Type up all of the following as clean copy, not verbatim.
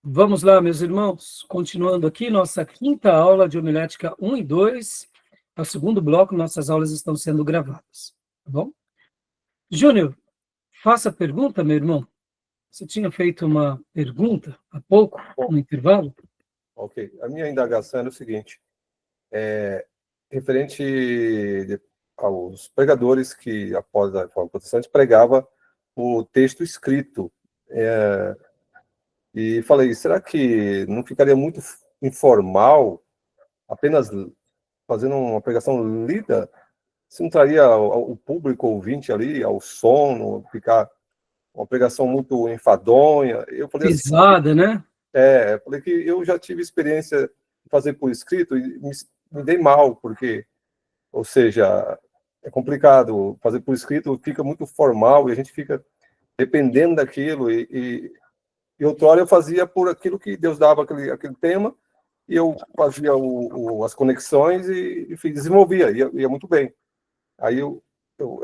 Vamos lá, meus irmãos, continuando aqui nossa quinta aula de homilética 1 e 2, ao segundo bloco, nossas aulas estão sendo gravadas, tá bom? Júnior, faça a pergunta, meu irmão. Você tinha feito uma pergunta há pouco, no intervalo? Ok, a minha indagação era o seguinte, referente aos pregadores que, após a Reforma Protestante, pregava o texto escrito. E falei, será que não ficaria muito informal apenas fazendo uma pregação lida? Se não traria o público ouvinte ali ao sono, ficar uma pregação muito enfadonha? Eu falei assim, Pesada, né? falei que eu já tive experiência de fazer por escrito e me dei mal, porque, ou seja, é complicado fazer por escrito, fica muito formal e a gente fica dependendo daquilo. E outrora eu fazia por aquilo que Deus dava aquele tema, e eu fazia as conexões e desenvolvia, ia muito bem. Aí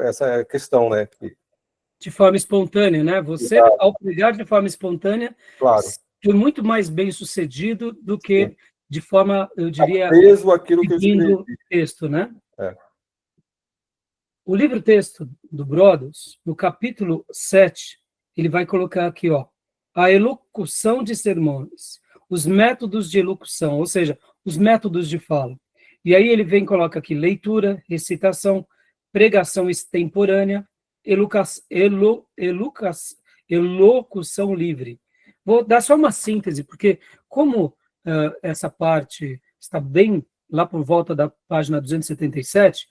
essa é a questão, né? De forma espontânea, né? Você, ao pregar de forma espontânea, Claro, foi muito mais bem sucedido do que sim. de forma, eu diria, Preso aquilo que eu escrevi. seguindo o texto, né? É. O livro-texto do Brothers, no capítulo 7, ele vai colocar aqui, ó, a elocução de sermões, os métodos de elocução, ou seja, os métodos de fala. E aí ele vem e coloca aqui leitura, recitação, pregação extemporânea, elocução livre. Vou dar só uma síntese, porque como essa parte está bem lá por volta da página 277,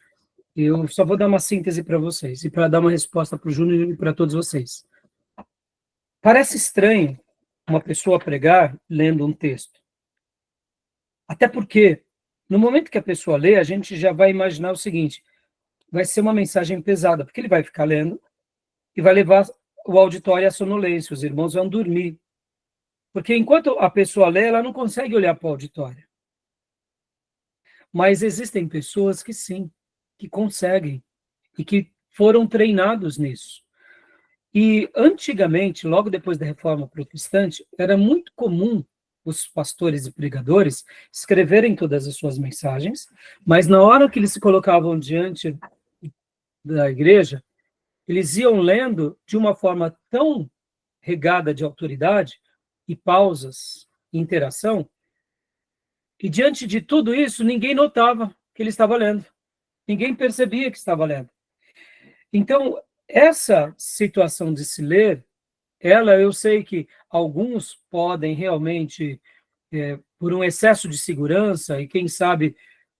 eu só vou dar uma síntese para vocês e para dar uma resposta para o Júnior e para todos vocês. Parece estranho uma pessoa pregar lendo um texto. Até porque, no momento que a pessoa lê, a gente já vai imaginar o seguinte, vai ser uma mensagem pesada, porque ele vai ficar lendo e vai levar o auditório à sonolência, os irmãos vão dormir. Porque enquanto a pessoa lê, ela não consegue olhar para o auditório. Mas existem pessoas que sim, que conseguem e que foram treinados nisso. E antigamente, logo depois da Reforma Protestante, era muito comum os pastores e pregadores escreverem todas as suas mensagens, mas na hora que eles se colocavam diante da igreja, eles iam lendo de uma forma tão regada de autoridade e pausas, e interação, que diante de tudo isso, ninguém notava que ele estava lendo. Ninguém percebia que estava lendo. Então, essa situação de se ler, eu sei que alguns podem realmente, por um excesso de segurança e, quem sabe,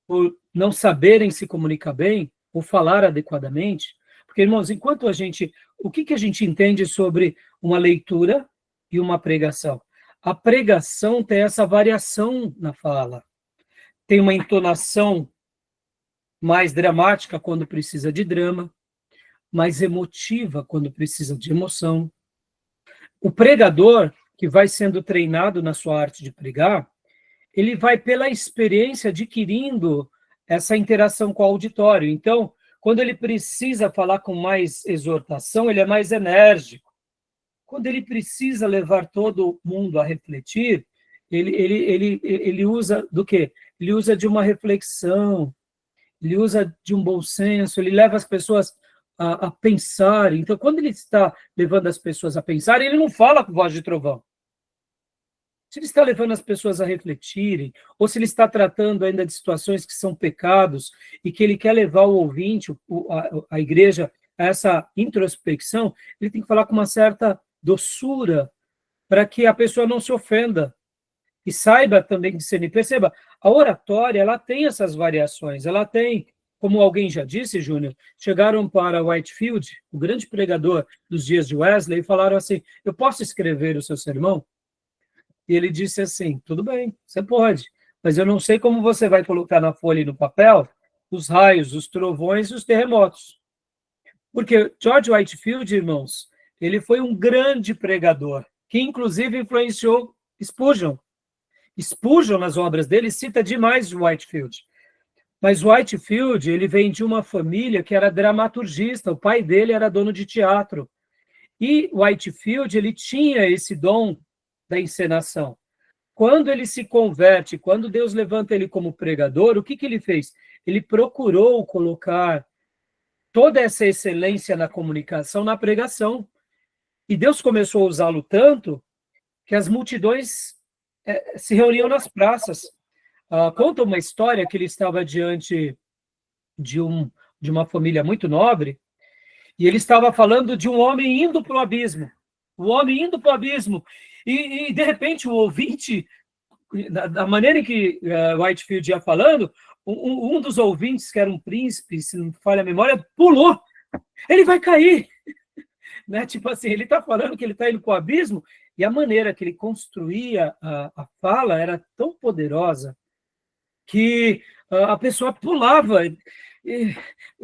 por não saberem se comunicar bem ou falar adequadamente, porque, irmãos, o que a gente entende sobre uma leitura e uma pregação? A pregação tem essa variação na fala, tem uma entonação mais dramática quando precisa de drama, mais emotiva quando precisa de emoção. O pregador, que vai sendo treinado na sua arte de pregar, ele vai pela experiência adquirindo essa interação com o auditório. Então, quando ele precisa falar com mais exortação, ele é mais enérgico. Quando ele precisa levar todo mundo a refletir, ele usa do quê? Ele usa de uma reflexão, ele usa de um bom senso, ele leva as pessoas a pensar. Então, quando ele está levando as pessoas a pensar, ele não fala com voz de trovão. Se ele está levando as pessoas a refletirem, ou se ele está tratando ainda de situações que são pecados e que ele quer levar o ouvinte, a igreja, a essa introspecção, ele tem que falar com uma certa doçura para que a pessoa não se ofenda e saiba também discernir. Perceba, a oratória, ela tem essas variações, ela tem, como alguém já disse, Júnior, chegaram para Whitefield, o grande pregador dos dias de Wesley, e falaram assim, eu posso escrever o seu sermão? E ele disse assim, tudo bem, você pode, mas eu não sei como você vai colocar na folha e no papel os raios, os trovões e os terremotos. Porque George Whitefield, irmãos, ele foi um grande pregador, que inclusive influenciou Spurgeon. Spurgeon, nas obras dele, cita demais Whitefield. Mas Whitefield, ele vem de uma família que era dramaturgista, o pai dele era dono de teatro. E Whitefield, ele tinha esse dom da encenação. Quando ele se converte, quando Deus levanta ele como pregador, o que ele fez? Ele procurou colocar toda essa excelência na comunicação, na pregação. E Deus começou a usá-lo tanto que as multidões se reuniam nas praças. Conta uma história que ele estava diante de uma família muito nobre, e ele estava falando de um homem indo para o abismo. O homem indo para o abismo. E, de repente, o ouvinte, da maneira em que Whitefield ia falando, um dos ouvintes, que era um príncipe, se não me falha a memória, pulou. Ele vai cair. Né? Tipo assim, ele está falando que ele está indo para o abismo, e a maneira que ele construía a fala era tão poderosa que a pessoa pulava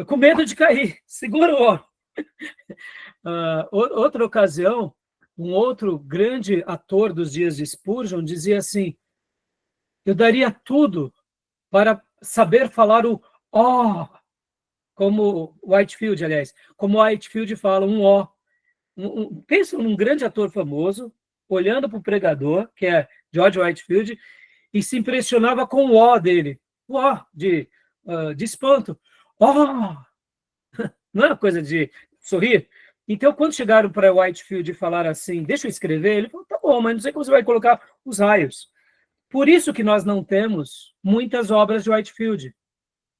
com medo de cair. Segura o homem. Outra ocasião, um outro grande ator dos dias de Spurgeon dizia assim: eu daria tudo para saber falar o ó, como Whitefield, aliás, como Whitefield fala, um ó. Pensa num grande ator famoso, olhando para o pregador, que é George Whitefield, e se impressionava com o ó dele. O ó de espanto. Ó! Não é uma coisa de sorrir? Então, quando chegaram para Whitefield e falaram assim, deixa eu escrever, ele falou, tá bom, mas não sei como você vai colocar os raios. Por isso que nós não temos muitas obras de Whitefield.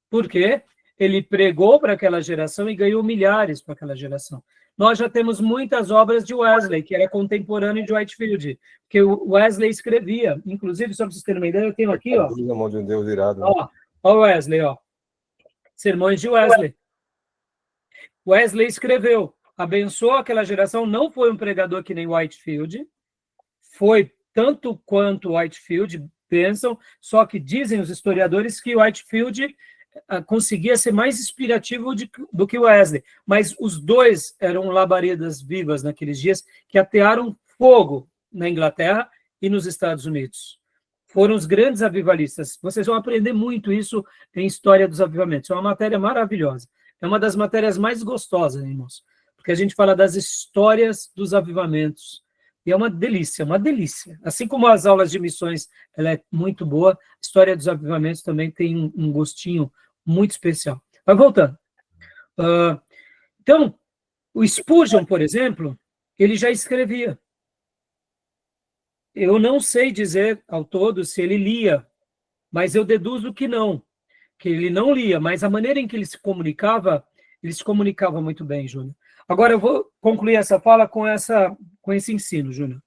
Por quê? Ele pregou para aquela geração e ganhou milhares para aquela geração. Nós já temos muitas obras de Wesley, que era contemporâneo de Whitefield, que o Wesley escrevia. Inclusive, só para vocês terem uma ideia, eu tenho aqui, ó. Na mão de um Deus irado. Né? Ó Wesley, ó. Sermões de Wesley. Wesley escreveu, abençoou aquela geração, não foi um pregador que nem Whitefield, foi tanto quanto Whitefield pensam, só que dizem os historiadores que Whitefield conseguia ser mais inspirativo do que Wesley, mas os dois eram labaredas vivas naqueles dias que atearam fogo na Inglaterra e nos Estados Unidos. Foram os grandes avivalistas. Vocês vão aprender muito isso em História dos Avivamentos. É uma matéria maravilhosa. É uma das matérias mais gostosas, irmãos, porque a gente fala das histórias dos avivamentos. E é uma delícia, uma delícia. Assim como as aulas de missões, ela é muito boa, a história dos avivamentos também tem um gostinho muito especial. Mas voltando. Então, o Spurgeon, por exemplo, ele já escrevia. Eu não sei dizer ao todo se ele lia, mas eu deduzo que não, que ele não lia, mas a maneira em que ele se comunicava muito bem, Júnior. Agora eu vou concluir essa fala com esse ensino, Júnior.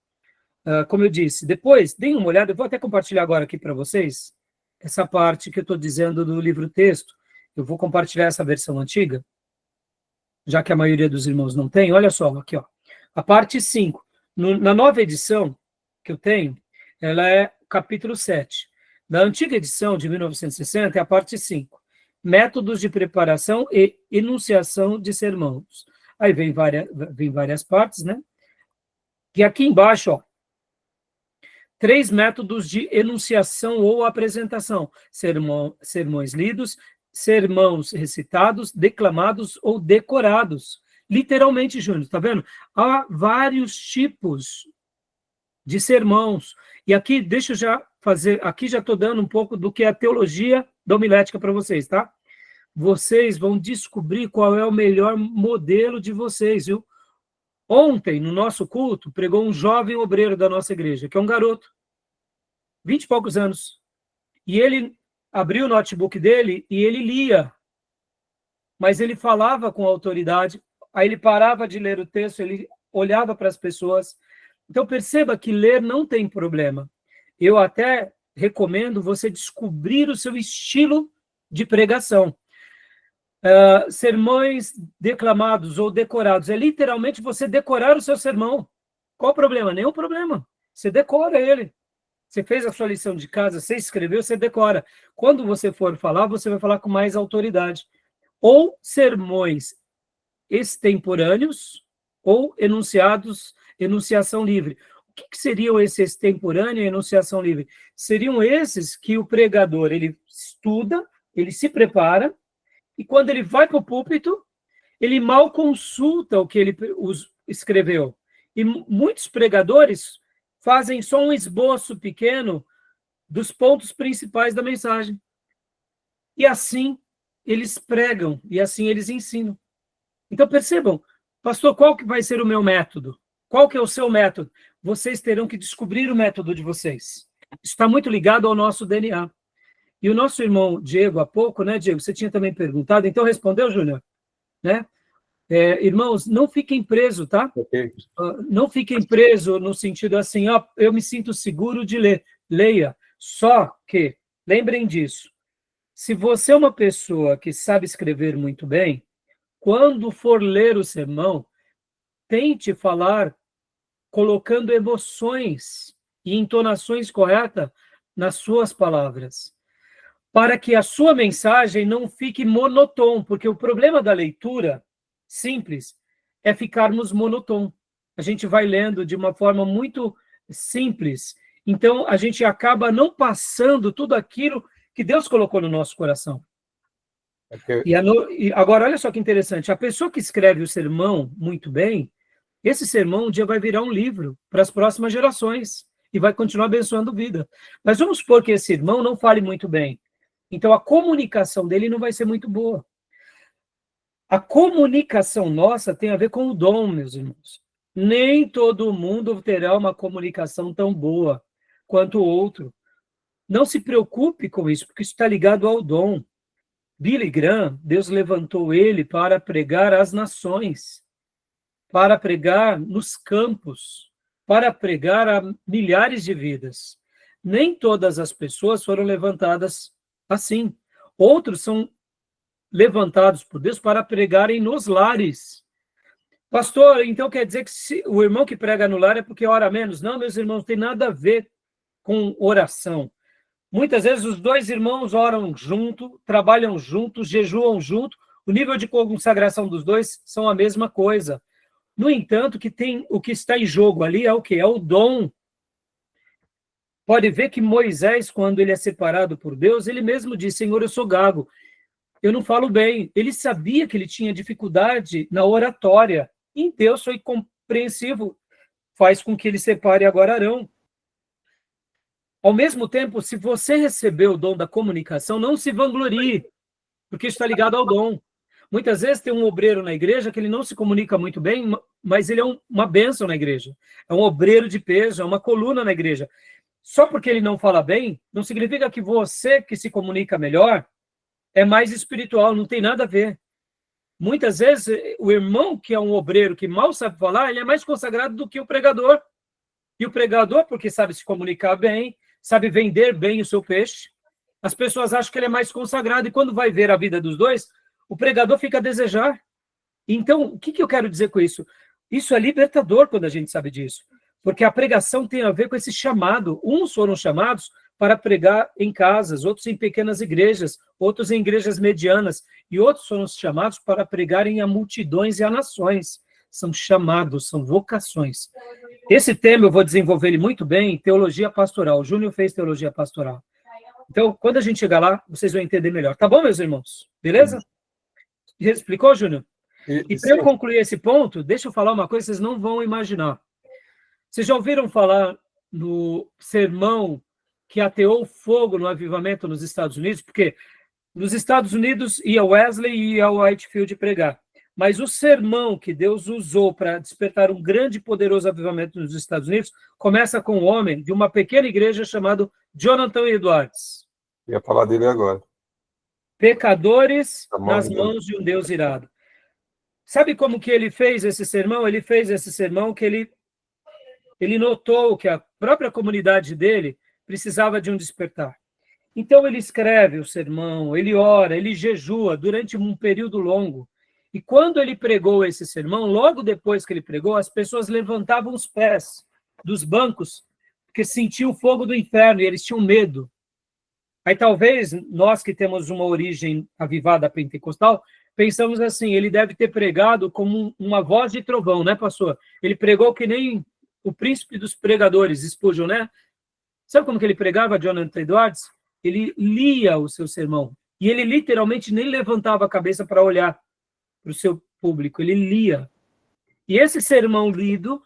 Como eu disse, depois, deem uma olhada, eu vou até compartilhar agora aqui para vocês, essa parte que eu estou dizendo do livro-texto. Eu vou compartilhar essa versão antiga, já que a maioria dos irmãos não tem. Olha só, aqui, ó. A parte 5. Na nova edição que eu tenho, ela é capítulo 7. Na antiga edição, de 1960, é a parte 5. Métodos de preparação e enunciação de sermões. Aí vem várias partes, né? E aqui embaixo, ó, 3 métodos de enunciação ou apresentação. Sermões lidos, sermões recitados, declamados ou decorados. Literalmente, Júnior, tá vendo? Há vários tipos de sermãos. E aqui, deixa eu já fazer, aqui já estou dando um pouco do que é a teologia da homilética para vocês, tá? Vocês vão descobrir qual é o melhor modelo de vocês, viu? Ontem, no nosso culto, pregou um jovem obreiro da nossa igreja, que é um garoto, 20 e poucos anos. E ele abriu o notebook dele e ele lia. Mas ele falava com autoridade, aí ele parava de ler o texto, ele olhava para as pessoas. Então, perceba que ler não tem problema. Eu até recomendo você descobrir o seu estilo de pregação. Sermões declamados ou decorados, é literalmente você decorar o seu sermão. Qual o problema? Nenhum problema. Você decora ele. Você fez a sua lição de casa, você escreveu, você decora. Quando você for falar, você vai falar com mais autoridade. Ou sermões extemporâneos ou enunciação livre. O que seriam esses extemporâneo e enunciação livre? Seriam esses que o pregador, ele estuda, ele se prepara, e quando ele vai para o púlpito, ele mal consulta o que ele escreveu. E muitos pregadores fazem só um esboço pequeno dos pontos principais da mensagem. E assim eles pregam, e assim eles ensinam. Então percebam, pastor, qual que vai ser o meu método? Qual que é o seu método? Vocês terão que descobrir o método de vocês. Isso está muito ligado ao nosso DNA. E o nosso irmão Diego, há pouco, né, Diego, você tinha também perguntado, então respondeu, Júnior, né? Irmãos, não fiquem presos, tá? Ok. Não fiquem presos no sentido assim, ó, eu me sinto seguro de ler. Leia. Só que, lembrem disso, se você é uma pessoa que sabe escrever muito bem, quando for ler o sermão, tente falar colocando emoções e entonações corretas nas suas palavras, para que a sua mensagem não fique monotônica, porque o problema da leitura simples é ficarmos monotônicos. A gente vai lendo de uma forma muito simples, então a gente acaba não passando tudo aquilo que Deus colocou no nosso coração. Okay. E agora, olha só que interessante, a pessoa que escreve o sermão muito bem, esse sermão um dia vai virar um livro para as próximas gerações e vai continuar abençoando vida. Mas vamos supor que esse irmão não fale muito bem. Então, a comunicação dele não vai ser muito boa. A comunicação nossa tem a ver com o dom, meus irmãos. Nem todo mundo terá uma comunicação tão boa quanto o outro. Não se preocupe com isso, porque isso está ligado ao dom. Billy Graham, Deus levantou ele para pregar às nações, para pregar nos campos, para pregar a milhares de vidas. Nem todas as pessoas foram levantadas assim. Outros são levantados por Deus para pregarem nos lares. Pastor, então quer dizer que o irmão que prega no lar é porque ora menos? Não, meus irmãos, tem nada a ver com oração. Muitas vezes os dois irmãos oram junto, trabalham juntos, jejuam junto, o nível de consagração dos dois são a mesma coisa. No entanto, o que está em jogo ali é o quê? É o dom. Pode ver que Moisés, quando ele é separado por Deus, ele mesmo diz, Senhor, eu sou gago, eu não falo bem. Ele sabia que ele tinha dificuldade na oratória. E Deus foi compreensivo, faz com que ele separe agora Arão. Ao mesmo tempo, se você recebeu o dom da comunicação, não se vanglorie, porque está ligado ao dom. Muitas vezes tem um obreiro na igreja que ele não se comunica muito bem, mas ele é uma bênção na igreja. É um obreiro de peso, é uma coluna na igreja. Só porque ele não fala bem, não significa que você que se comunica melhor é mais espiritual, não tem nada a ver. Muitas vezes, o irmão que é um obreiro que mal sabe falar, ele é mais consagrado do que o pregador. E o pregador, porque sabe se comunicar bem, sabe vender bem o seu peixe, as pessoas acham que ele é mais consagrado, e quando vai ver a vida dos dois, o pregador fica a desejar. Então, o que eu quero dizer com isso? Isso é libertador quando a gente sabe disso, porque a pregação tem a ver com esse chamado. Uns foram chamados para pregar em casas, outros em pequenas igrejas, outros em igrejas medianas, e outros foram chamados para pregarem a multidões e a nações. São chamados, são vocações. Esse tema eu vou desenvolver ele muito bem em teologia pastoral. O Júnior fez teologia pastoral. Então, quando a gente chegar lá, vocês vão entender melhor. Tá bom, meus irmãos? Beleza? Explicou, Júnior? E para eu concluir esse ponto, deixa eu falar uma coisa que vocês não vão imaginar. Vocês já ouviram falar no sermão que ateou fogo no avivamento nos Estados Unidos? Porque nos Estados Unidos ia Wesley e ia Whitefield pregar. Mas o sermão que Deus usou para despertar um grande e poderoso avivamento nos Estados Unidos começa com um homem de uma pequena igreja chamado Jonathan Edwards. Ia falar dele agora. Pecadores nas mãos de um Deus irado. Sabe como que ele fez esse sermão? Ele fez esse sermão que ele notou que a própria comunidade dele precisava de um despertar. Então ele escreve o sermão, ele ora, ele jejua durante um período longo. E quando ele pregou esse sermão, logo depois que ele pregou, as pessoas levantavam os pés dos bancos, porque sentiam o fogo do inferno e eles tinham medo. Aí talvez nós que temos uma origem avivada pentecostal, pensamos assim, ele deve ter pregado como uma voz de trovão, né, pastor? Ele pregou que nem o príncipe dos pregadores, Spurgeon, né? Sabe como que ele pregava, Jonathan Edwards? Ele lia o seu sermão. E ele literalmente nem levantava a cabeça para olhar para o seu público, ele lia. E esse sermão lido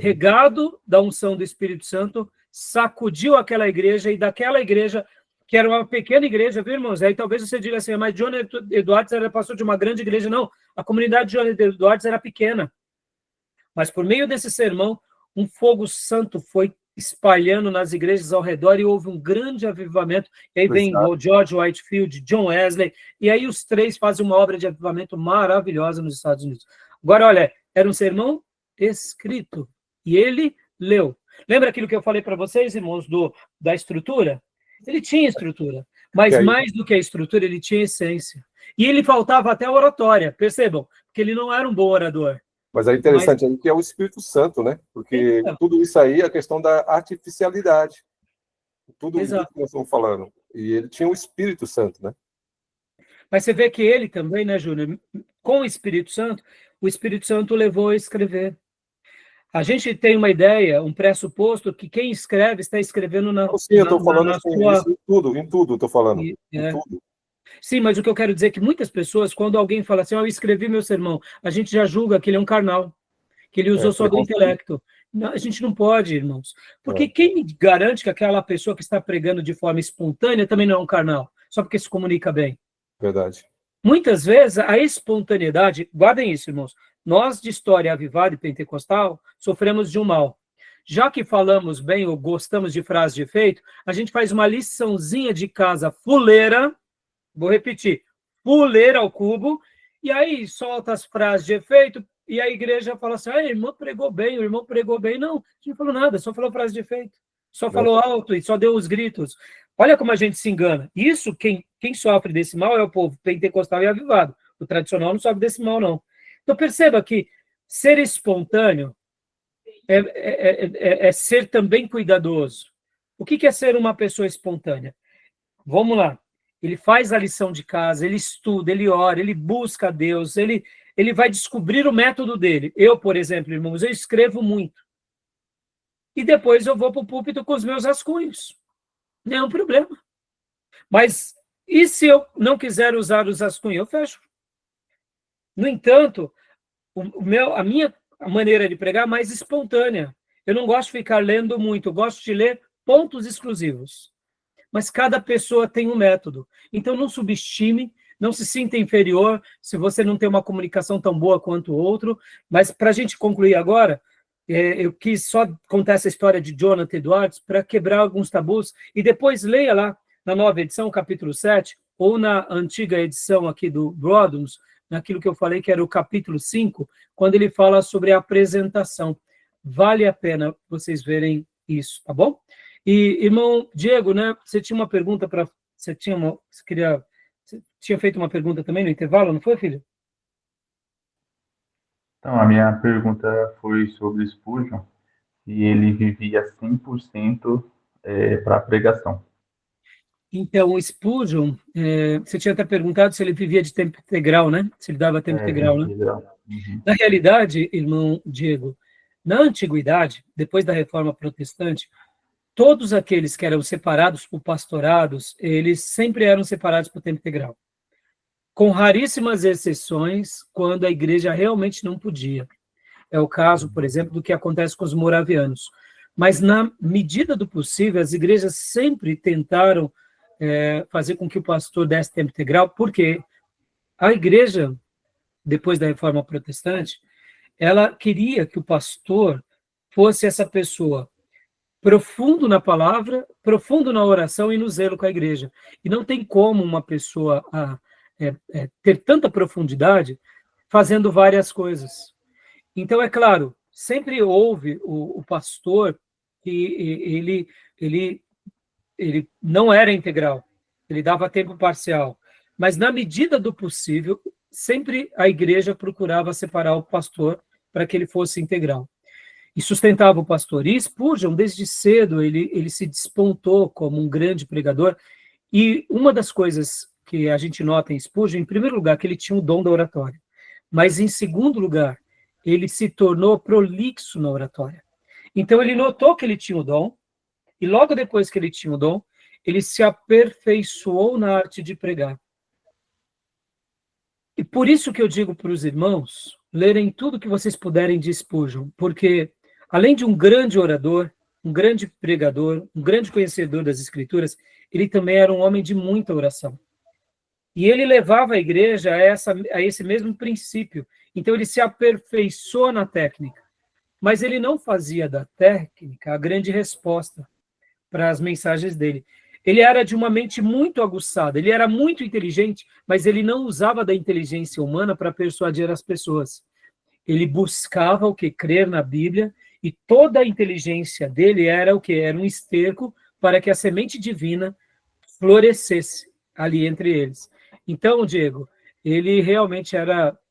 regado da unção do Espírito Santo, sacudiu aquela igreja, e daquela igreja, que era uma pequena igreja, viu, irmãos? Aí talvez você diga assim, mas John Edwards era pastor de uma grande igreja. Não, a comunidade de John Edwards era pequena. Mas por meio desse sermão, um fogo santo foi espalhando nas igrejas ao redor e houve um grande avivamento. E aí vem o George Whitefield, John Wesley, e aí os três fazem uma obra de avivamento maravilhosa nos Estados Unidos. Agora, olha, era um sermão escrito e ele leu. Lembra aquilo que eu falei para vocês, irmãos, da estrutura? Ele tinha estrutura, mas mais do que a estrutura, ele tinha essência. E ele faltava até a oratória, percebam, porque ele não era um bom orador. Mas é interessante aí que é o Espírito Santo, né? Porque tudo isso aí é a questão da artificialidade. Tudo isso que nós estamos falando. E ele tinha o Espírito Santo, né? Mas você vê que ele também, né, Júnior? Com o Espírito Santo o levou a escrever. A gente tem uma ideia, um pressuposto, que quem escreve está escrevendo na Sim, eu estou falando assim, sua... isso em tudo, estou falando. Em tudo. Sim, mas o que eu quero dizer é que muitas pessoas, quando alguém fala assim, eu escrevi meu sermão, a gente já julga que ele é um carnal, que ele usou só do intelecto. Não, a gente não pode, irmãos. Porque quem garante que aquela pessoa que está pregando de forma espontânea também não é um carnal, só porque se comunica bem? Verdade. Muitas vezes, a espontaneidade, guardem isso, irmãos, nós de história avivada e pentecostal sofremos de um mal. Já que falamos bem ou gostamos de frase de efeito, a gente faz uma liçãozinha de casa fuleira, vou repetir, fuleira ao cubo, e aí solta as frases de efeito, e a igreja fala assim, o irmão pregou bem, o irmão pregou bem. Não, a gente não falou nada, só falou frase de efeito, só falou alto e só deu os gritos. Olha como a gente se engana. Isso, quem sofre desse mal é o povo pentecostal e avivado. O tradicional não sofre desse mal, não. Então perceba que ser espontâneo é ser também cuidadoso. O que é ser uma pessoa espontânea? Vamos lá. Ele faz a lição de casa, ele estuda, ele ora, ele busca a Deus, ele vai descobrir o método dele. Eu, por exemplo, irmãos, eu escrevo muito. E depois eu vou para o púlpito com os meus rascunhos. Nenhum problema. Mas e se eu não quiser usar os rascunhos? Eu fecho. No entanto, a minha maneira de pregar é mais espontânea. Eu não gosto de ficar lendo muito, eu gosto de ler pontos exclusivos. Mas cada pessoa tem um método. Então, não subestime, não se sinta inferior se você não tem uma comunicação tão boa quanto o outro. Mas, para a gente concluir agora, eu quis só contar essa história de Jonathan Edwards para quebrar alguns tabus, e depois leia lá na nova edição, capítulo 7, ou na antiga edição aqui do Broadens, naquilo que eu falei que era o capítulo 5, quando ele fala sobre a apresentação. Vale a pena vocês verem isso, tá bom? E, irmão Diego, né, você tinha uma pergunta para... Você tinha feito uma pergunta também no intervalo, não foi, filho? Então, a minha pergunta foi sobre Spurgeon, e ele vivia 100% para a pregação. Então, o Spurgeon, você tinha até perguntado se ele vivia de tempo integral, né? Se ele dava tempo integral, né? Uhum. Na realidade, irmão Diego, na antiguidade, depois da Reforma Protestante, todos aqueles que eram separados por pastorados, eles sempre eram separados por tempo integral. Com raríssimas exceções, quando a igreja realmente não podia. É o caso, por exemplo, do que acontece com os moravianos. Mas, na medida do possível, as igrejas sempre tentaram fazer com que o pastor desse tempo integral, porque a igreja, depois da Reforma Protestante, ela queria que o pastor fosse essa pessoa profundo na palavra, profundo na oração e no zelo com a igreja. E não tem como uma pessoa ter tanta profundidade fazendo várias coisas. Então, é claro, sempre houve o pastor que ele não era integral, ele dava tempo parcial. Mas, na medida do possível, sempre a igreja procurava separar o pastor para que ele fosse integral. E sustentava o pastor. E Spurgeon, desde cedo, ele se despontou como um grande pregador. E uma das coisas que a gente nota em Spurgeon, em primeiro lugar, que ele tinha o dom da oratória. Mas, em segundo lugar, ele se tornou prolixo na oratória. Então, ele notou que ele tinha o dom, e logo depois que ele tinha o dom, ele se aperfeiçoou na arte de pregar. E por isso que eu digo para os irmãos lerem tudo que vocês puderem de Spurgeon, porque Além de um grande orador, um grande pregador, um grande conhecedor das Escrituras, ele também era um homem de muita oração. E ele levava a igreja a esse mesmo princípio. Então, ele se aperfeiçoou na técnica. Mas ele não fazia da técnica a grande resposta para as mensagens dele. Ele era de uma mente muito aguçada, ele era muito inteligente, mas ele não usava da inteligência humana para persuadir as pessoas. Ele buscava o que? Crer na Bíblia, e toda a inteligência dele era o que? Era um esterco para que a semente divina florescesse ali entre eles. Então, Diego, ele realmente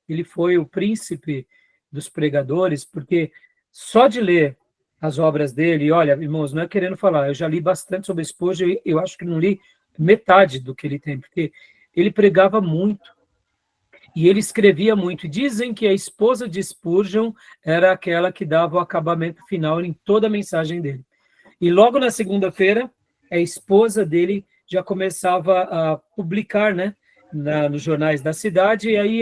ele foi o príncipe dos pregadores, porque só de ler as obras dele, e olha, irmãos, não é querendo falar, eu já li bastante sobre Spurgeon, e eu acho que não li metade do que ele tem, porque ele pregava muito, e ele escrevia muito. Dizem que a esposa de Spurgeon era aquela que dava o acabamento final em toda a mensagem dele. E logo na segunda-feira, a esposa dele já começava a publicar, né, nos jornais da cidade, e aí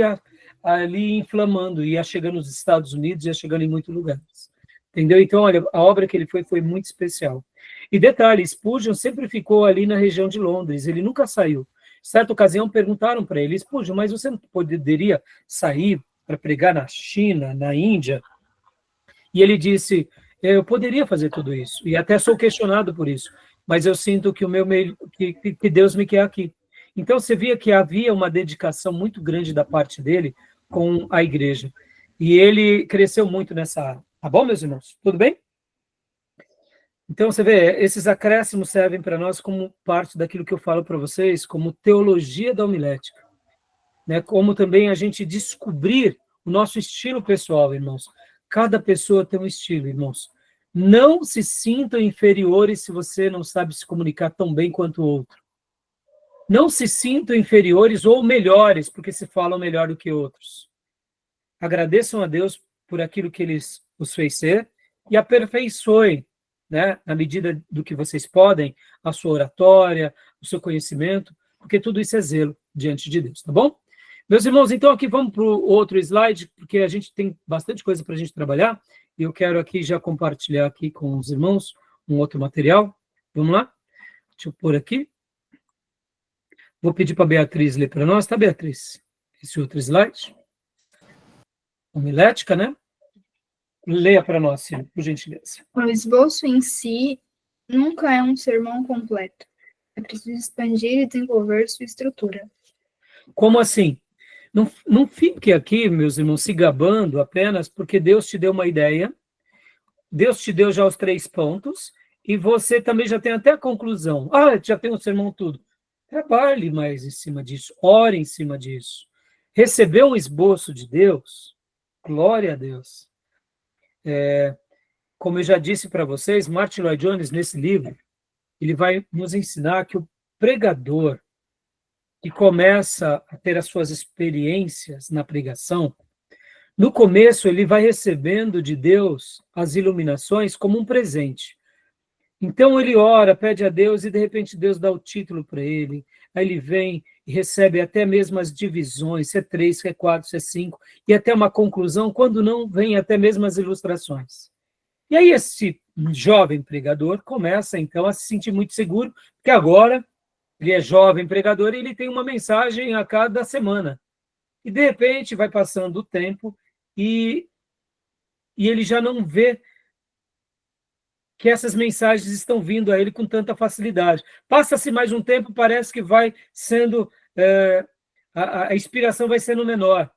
ali inflamando, ia chegando nos Estados Unidos, ia chegando em muitos lugares. Entendeu? Então, olha, a obra que ele foi muito especial. E detalhe, Spurgeon sempre ficou ali na região de Londres, ele nunca saiu. Certa ocasião perguntaram para ele, Spurgeon, mas você não poderia sair para pregar na China, na Índia? E ele disse, eu poderia fazer tudo isso, e até sou questionado por isso, mas eu sinto que que Deus me quer aqui. Então você via que havia uma dedicação muito grande da parte dele com a igreja. E ele cresceu muito nessa área. Tá bom, meus irmãos? Tudo bem? Então, você vê, esses acréscimos servem para nós como parte daquilo que eu falo para vocês, como teologia da homilética, né? Como também a gente descobrir o nosso estilo pessoal, irmãos. Cada pessoa tem um estilo, irmãos. Não se sintam inferiores se você não sabe se comunicar tão bem quanto o outro. Não se sintam inferiores ou melhores, porque se falam melhor do que outros. Agradeçam a Deus por aquilo que Ele os fez ser e aperfeiçoem, né, na medida do que vocês podem, a sua oratória, o seu conhecimento, porque tudo isso é zelo diante de Deus, tá bom? Meus irmãos, então aqui vamos para o outro slide, porque a gente tem bastante coisa para a gente trabalhar, e eu quero aqui já compartilhar aqui com os irmãos um outro material. Vamos lá? Deixa eu pôr aqui. Vou pedir para a Beatriz ler para nós, tá, Beatriz? Esse outro slide. Homilética, né? Leia para nós, Ciro, por gentileza. O esboço em si nunca é um sermão completo. É preciso expandir e desenvolver sua estrutura. Como assim? Não fique aqui, meus irmãos, se gabando apenas porque Deus te deu uma ideia, Deus te deu já os 3 pontos, e você também já tem até a conclusão. Já tem o sermão tudo. Trabalhe mais em cima disso, ore em cima disso. Receber um esboço de Deus, glória a Deus. Como eu já disse para vocês, Martin Lloyd-Jones, nesse livro, ele vai nos ensinar que o pregador que começa a ter as suas experiências na pregação, no começo ele vai recebendo de Deus as iluminações como um presente. Então ele ora, pede a Deus e de repente Deus dá o título para ele, aí ele vem e recebe até mesmo as divisões, se é 3, se é 4, se é 5, e até uma conclusão, quando não, vem até mesmo as ilustrações. E aí esse jovem pregador começa então a se sentir muito seguro, porque agora ele é jovem pregador e ele tem uma mensagem a cada semana. E de repente vai passando o tempo e ele já não vê que essas mensagens estão vindo a ele com tanta facilidade. Passa-se mais um tempo, parece que vai sendo, a inspiração vai sendo menor.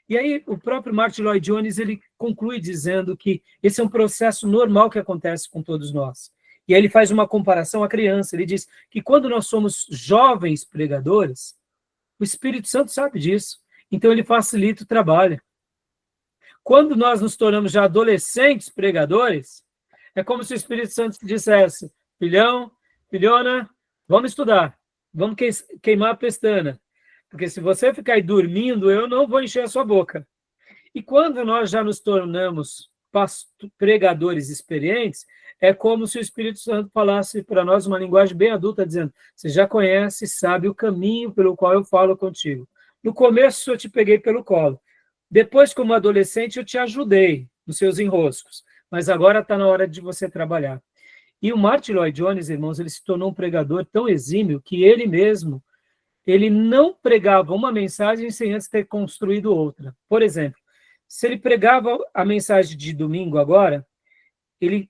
E aí o próprio Martin Lloyd-Jones, ele conclui dizendo que esse é um processo normal que acontece com todos nós. E aí ele faz uma comparação à criança, ele diz que quando nós somos jovens pregadores, o Espírito Santo sabe disso, então ele facilita o trabalho. Quando nós nos tornamos já adolescentes pregadores, é como se o Espírito Santo dissesse, filhão, filhona, vamos estudar, vamos queimar a pestana, porque se você ficar aí dormindo, eu não vou encher a sua boca. E quando nós já nos tornamos pregadores experientes, é como se o Espírito Santo falasse para nós uma linguagem bem adulta, dizendo, você já conhece, sabe o caminho pelo qual eu falo contigo. No começo eu te peguei pelo colo, depois como adolescente eu te ajudei nos seus enroscos, mas agora está na hora de você trabalhar. E o Martin Lloyd Jones, irmãos, ele se tornou um pregador tão exímio que ele mesmo, ele não pregava uma mensagem sem antes ter construído outra. Por exemplo, se ele pregava a mensagem de domingo agora, e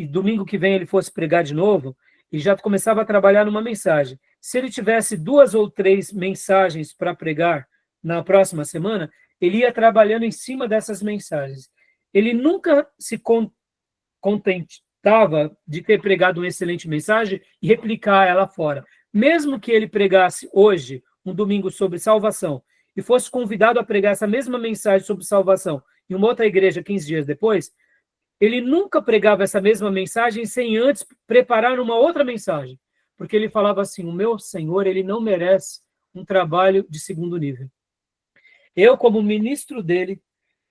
domingo que vem ele fosse pregar de novo, e já começava a trabalhar numa mensagem. Se ele tivesse 2 ou 3 mensagens para pregar na próxima semana, ele ia trabalhando em cima dessas mensagens. Ele nunca se contentava de ter pregado uma excelente mensagem e replicar ela fora. Mesmo que ele pregasse hoje, um domingo sobre salvação, e fosse convidado a pregar essa mesma mensagem sobre salvação em uma outra igreja 15 dias depois, ele nunca pregava essa mesma mensagem sem antes preparar uma outra mensagem. Porque ele falava assim, o meu Senhor, ele não merece um trabalho de segundo nível. Eu, como ministro dele,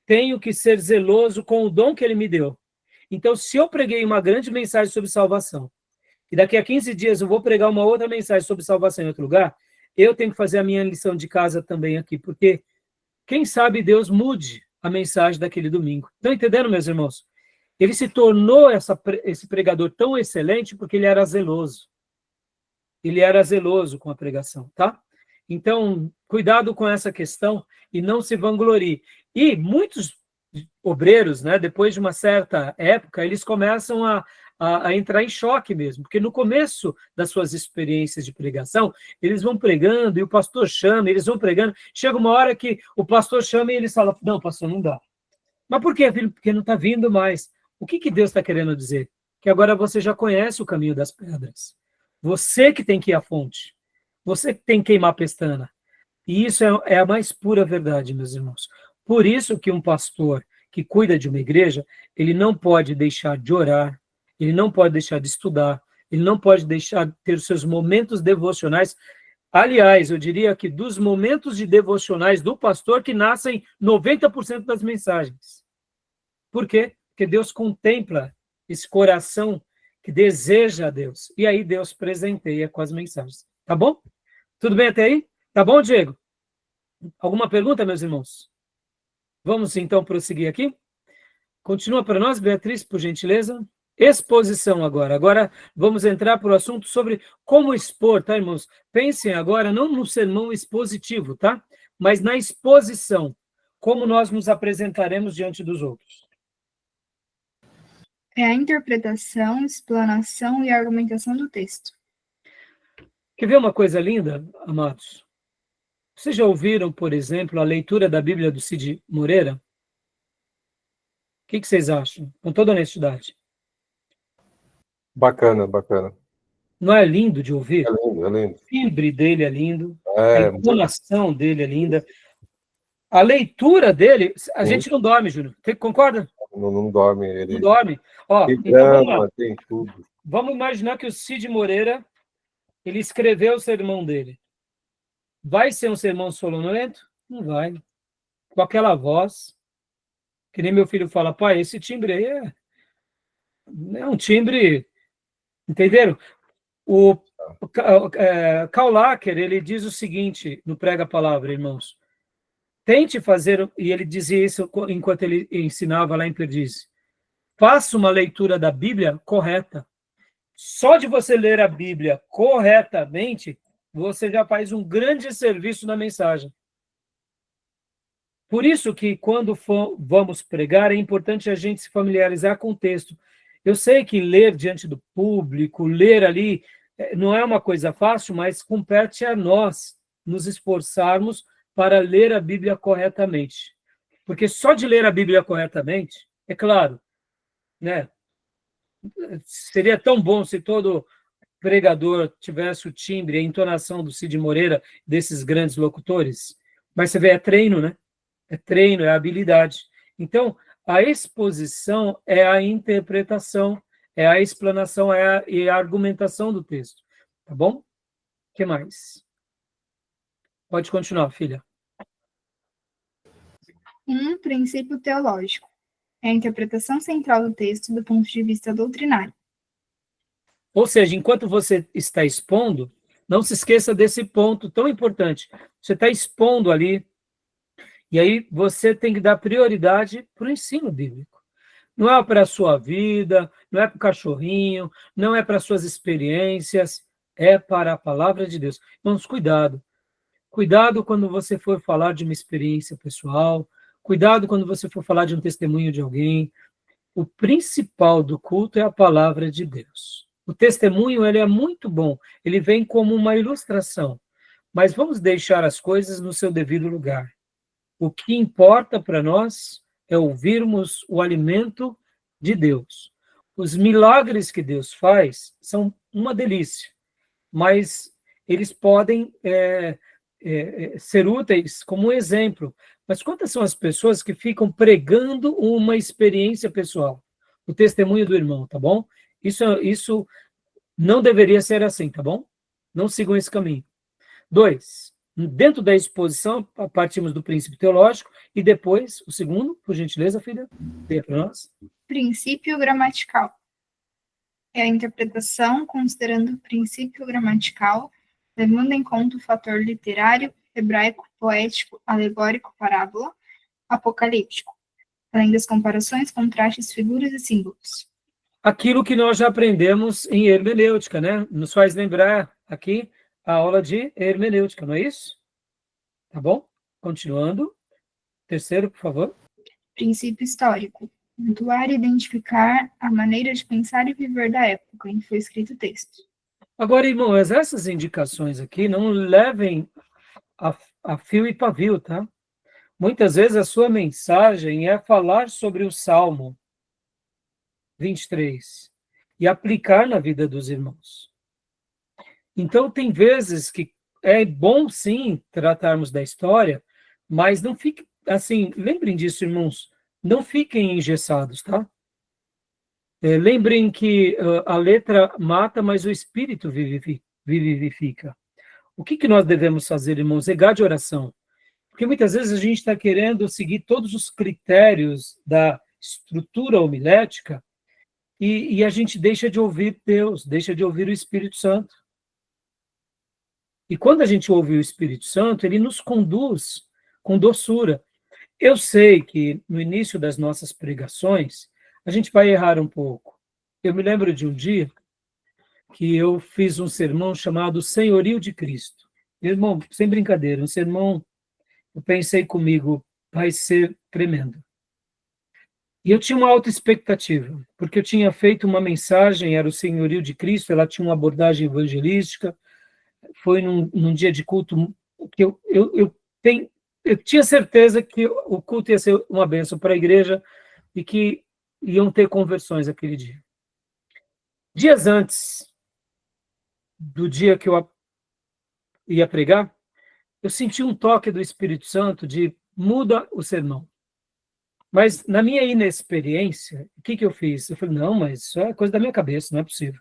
tenho que ser zeloso com o dom que ele me deu. Então, se eu preguei uma grande mensagem sobre salvação, e daqui a 15 dias eu vou pregar uma outra mensagem sobre salvação em outro lugar, eu tenho que fazer a minha lição de casa também aqui, porque quem sabe Deus mude a mensagem daquele domingo. Estão entendendo, meus irmãos? Ele se tornou esse pregador tão excelente porque ele era zeloso. Ele era zeloso com a pregação, tá? Então, cuidado com essa questão e não se vanglorie. E muitos obreiros, né, depois de uma certa época, eles começam a entrar em choque mesmo, porque no começo das suas experiências de pregação, eles vão pregando e o pastor chama, eles vão pregando, chega uma hora que o pastor chama e eles falam, não, pastor, não dá. Mas por quê, filho? Porque não está vindo mais. O que Deus está querendo dizer? Que agora você já conhece o caminho das pedras. Você que tem que ir à fonte. Você que tem que queimar a pestana. E isso é a mais pura verdade, meus irmãos. Por isso que um pastor que cuida de uma igreja, ele não pode deixar de orar, ele não pode deixar de estudar, ele não pode deixar de ter os seus momentos devocionais. Aliás, eu diria que dos momentos de devocionais do pastor que nascem 90% das mensagens. Por quê? Porque Deus contempla esse coração que deseja a Deus. E aí Deus presenteia com as mensagens. Tá bom? Tudo bem até aí? Tá bom, Diego? Alguma pergunta, meus irmãos? Vamos, então, prosseguir aqui? Continua para nós, Beatriz, por gentileza. Exposição agora. Agora vamos entrar para o assunto sobre como expor, tá, irmãos? Pensem agora não no sermão expositivo, tá? Mas na exposição. Como nós nos apresentaremos diante dos outros. É a interpretação, explanação e argumentação do texto. Quer ver uma coisa linda, amados? Vocês já ouviram, por exemplo, a leitura da Bíblia do Cid Moreira? O que vocês acham? Com toda honestidade. Bacana, bacana. Não é lindo de ouvir? É lindo, é lindo. O timbre dele é lindo, É, a entonação dele é linda. A leitura dele, a gente não dorme, Júnior. Concorda? não dorme. Ele Não dorme. Ó, tem então vamos lá. drama, tem tudo. Vamos imaginar que o Cid Moreira, ele escreveu o sermão dele. Vai ser um sermão sonolento? Não vai. Com aquela voz, que nem meu filho fala, pai, esse timbre aí é um timbre, entenderam? O Karl Lacher, ele diz o seguinte, no Prega a Palavra, irmãos, tente fazer, e ele dizia isso enquanto ele ensinava lá em Perdizes, faça uma leitura da Bíblia correta. Só de você ler a Bíblia corretamente, você já faz um grande serviço na mensagem. Por isso que quando vamos pregar, é importante a gente se familiarizar com o texto. Eu sei que ler diante do público, ler ali, não é uma coisa fácil, mas compete a nós nos esforçarmos para ler a Bíblia corretamente. Porque só de ler a Bíblia corretamente, é claro, né? Seria tão bom se todo pregador tivesse o timbre, a entonação do Cid Moreira, desses grandes locutores. Mas você vê, é treino, né? É treino, é habilidade. Então, a exposição é a interpretação, é a explanação, é a argumentação do texto. Tá bom? O que mais? Pode continuar, filha. Um princípio teológico. É a interpretação central do texto do ponto de vista doutrinário. Ou seja, enquanto você está expondo, não se esqueça desse ponto tão importante. Você está expondo ali, e aí você tem que dar prioridade para o ensino bíblico. Não é para a sua vida, não é para o cachorrinho, não é para as suas experiências, é para a palavra de Deus. Irmãos, cuidado. Cuidado quando você for falar de uma experiência pessoal, cuidado quando você for falar de um testemunho de alguém. O principal do culto é a palavra de Deus. O testemunho, ele é muito bom, ele vem como uma ilustração, mas vamos deixar as coisas no seu devido lugar. O que importa para nós é ouvirmos o alimento de Deus. Os milagres que Deus faz são uma delícia, mas eles podem ser úteis como um exemplo. Mas quantas são as pessoas que ficam pregando uma experiência pessoal? O testemunho do irmão, tá bom? Isso não deveria ser assim, tá bom? Não sigam esse caminho. 2, dentro da exposição, partimos do princípio teológico, e depois, o segundo, por gentileza, filha, dê para nós. Princípio gramatical. É a interpretação considerando o princípio gramatical, levando em conta o fator literário, hebraico, poético, alegórico, parábola, apocalíptico, além das comparações, contrastes, figuras e símbolos. Aquilo que nós já aprendemos em hermenêutica, né? Nos faz lembrar aqui a aula de hermenêutica, não é isso? Tá bom? Continuando. Terceiro, por favor. Princípio histórico. Pontuar e identificar a maneira de pensar e viver da época em que foi escrito o texto. Agora, irmãos, essas indicações aqui não levem a fio e pavio, tá? Muitas vezes a sua mensagem é falar sobre o Salmo 23 e aplicar na vida dos irmãos. Então, tem vezes que é bom, sim, tratarmos da história, mas não fique, assim, lembrem disso, irmãos, não fiquem engessados, tá? Lembrem que a letra mata, mas o espírito vivifica. O que nós devemos fazer, irmãos? Regar de oração. Porque muitas vezes a gente está querendo seguir todos os critérios da estrutura homilética e a gente deixa de ouvir Deus, deixa de ouvir o Espírito Santo. E quando a gente ouve o Espírito Santo, ele nos conduz com doçura. Eu sei que no início das nossas pregações, a gente vai errar um pouco. Eu me lembro de um dia que eu fiz um sermão chamado Senhorio de Cristo. Irmão, sem brincadeira, um sermão, eu pensei comigo, vai ser tremendo. E eu tinha uma alta expectativa, porque eu tinha feito uma mensagem, era o Senhorio de Cristo, ela tinha uma abordagem evangelística, foi num dia de culto que eu tinha certeza que o culto ia ser uma bênção para a igreja e que iam ter conversões aquele dia. Dias antes do dia que eu ia pregar, eu senti um toque do Espírito Santo de muda o sermão. Mas na minha inexperiência, o que eu fiz? Eu falei, não, mas isso é coisa da minha cabeça, não é possível.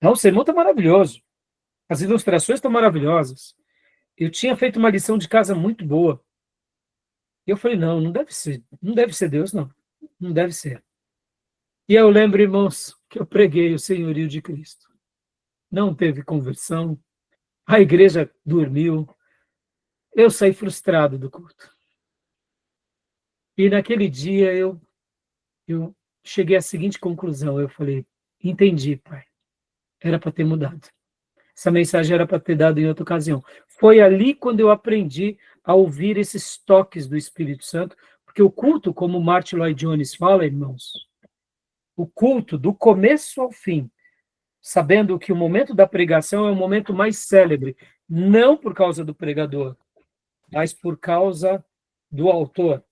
Não, o sermão está maravilhoso. As ilustrações estão maravilhosas. Eu tinha feito uma lição de casa muito boa. E eu falei, não deve ser Deus, não. Não deve ser. E eu lembro, irmãos, que eu preguei o Senhorio de Cristo. Não teve conversão. A igreja dormiu. Eu saí frustrado do culto. E naquele dia eu cheguei à seguinte conclusão. Eu falei, entendi, pai. Era para ter mudado. Essa mensagem era para ter dado em outra ocasião. Foi ali quando eu aprendi a ouvir esses toques do Espírito Santo, porque o culto, como Martin Lloyd Jones fala, irmãos, o culto, do começo ao fim, sabendo que o momento da pregação é o momento mais célebre, não por causa do pregador, mas por causa do autor.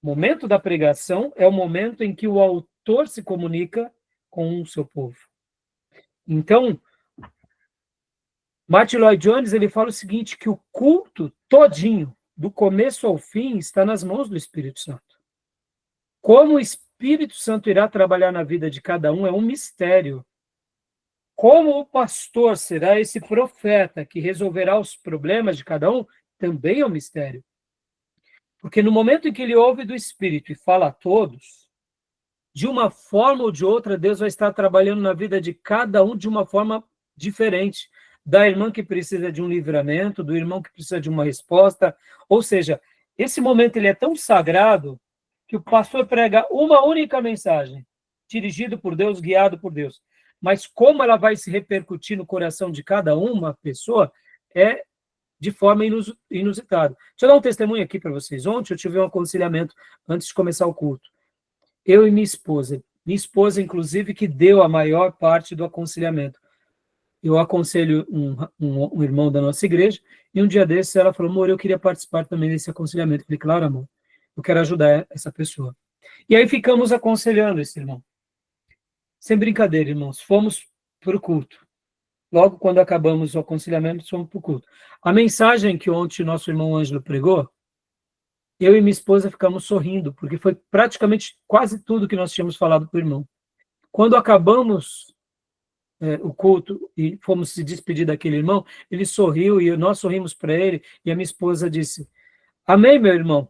O momento da pregação é o momento em que o autor se comunica com o seu povo. Então, Martin Lloyd Jones, ele fala o seguinte, que o culto todinho, do começo ao fim, está nas mãos do Espírito Santo. Como o Espírito Santo irá trabalhar na vida de cada um é um mistério. Como o pastor será esse profeta que resolverá os problemas de cada um, também é um mistério. Porque no momento em que ele ouve do Espírito e fala a todos, de uma forma ou de outra, Deus vai estar trabalhando na vida de cada um de uma forma diferente. Da irmã que precisa de um livramento, do irmão que precisa de uma resposta. Ou seja, esse momento ele é tão sagrado que o pastor prega uma única mensagem, dirigido por Deus, guiado por Deus. Mas como ela vai se repercutir no coração de cada uma pessoa é de forma inusitada. Deixa eu dar um testemunho aqui para vocês. Ontem eu tive um aconselhamento antes de começar o culto. Eu e minha esposa, inclusive, que deu a maior parte do aconselhamento. Eu aconselho um irmão da nossa igreja, e um dia desses ela falou, amor, eu queria participar também desse aconselhamento. Eu falei, claro, amor, eu quero ajudar essa pessoa. E aí ficamos aconselhando esse irmão. Sem brincadeira, irmãos, fomos para o culto. Logo quando acabamos o aconselhamento, fomos para o culto. A mensagem que ontem nosso irmão Ângelo pregou, eu e minha esposa ficamos sorrindo, porque foi praticamente quase tudo que nós tínhamos falado para o irmão. Quando acabamos o culto e fomos se despedir daquele irmão, ele sorriu e nós sorrimos para ele, e a minha esposa disse, amém, meu irmão.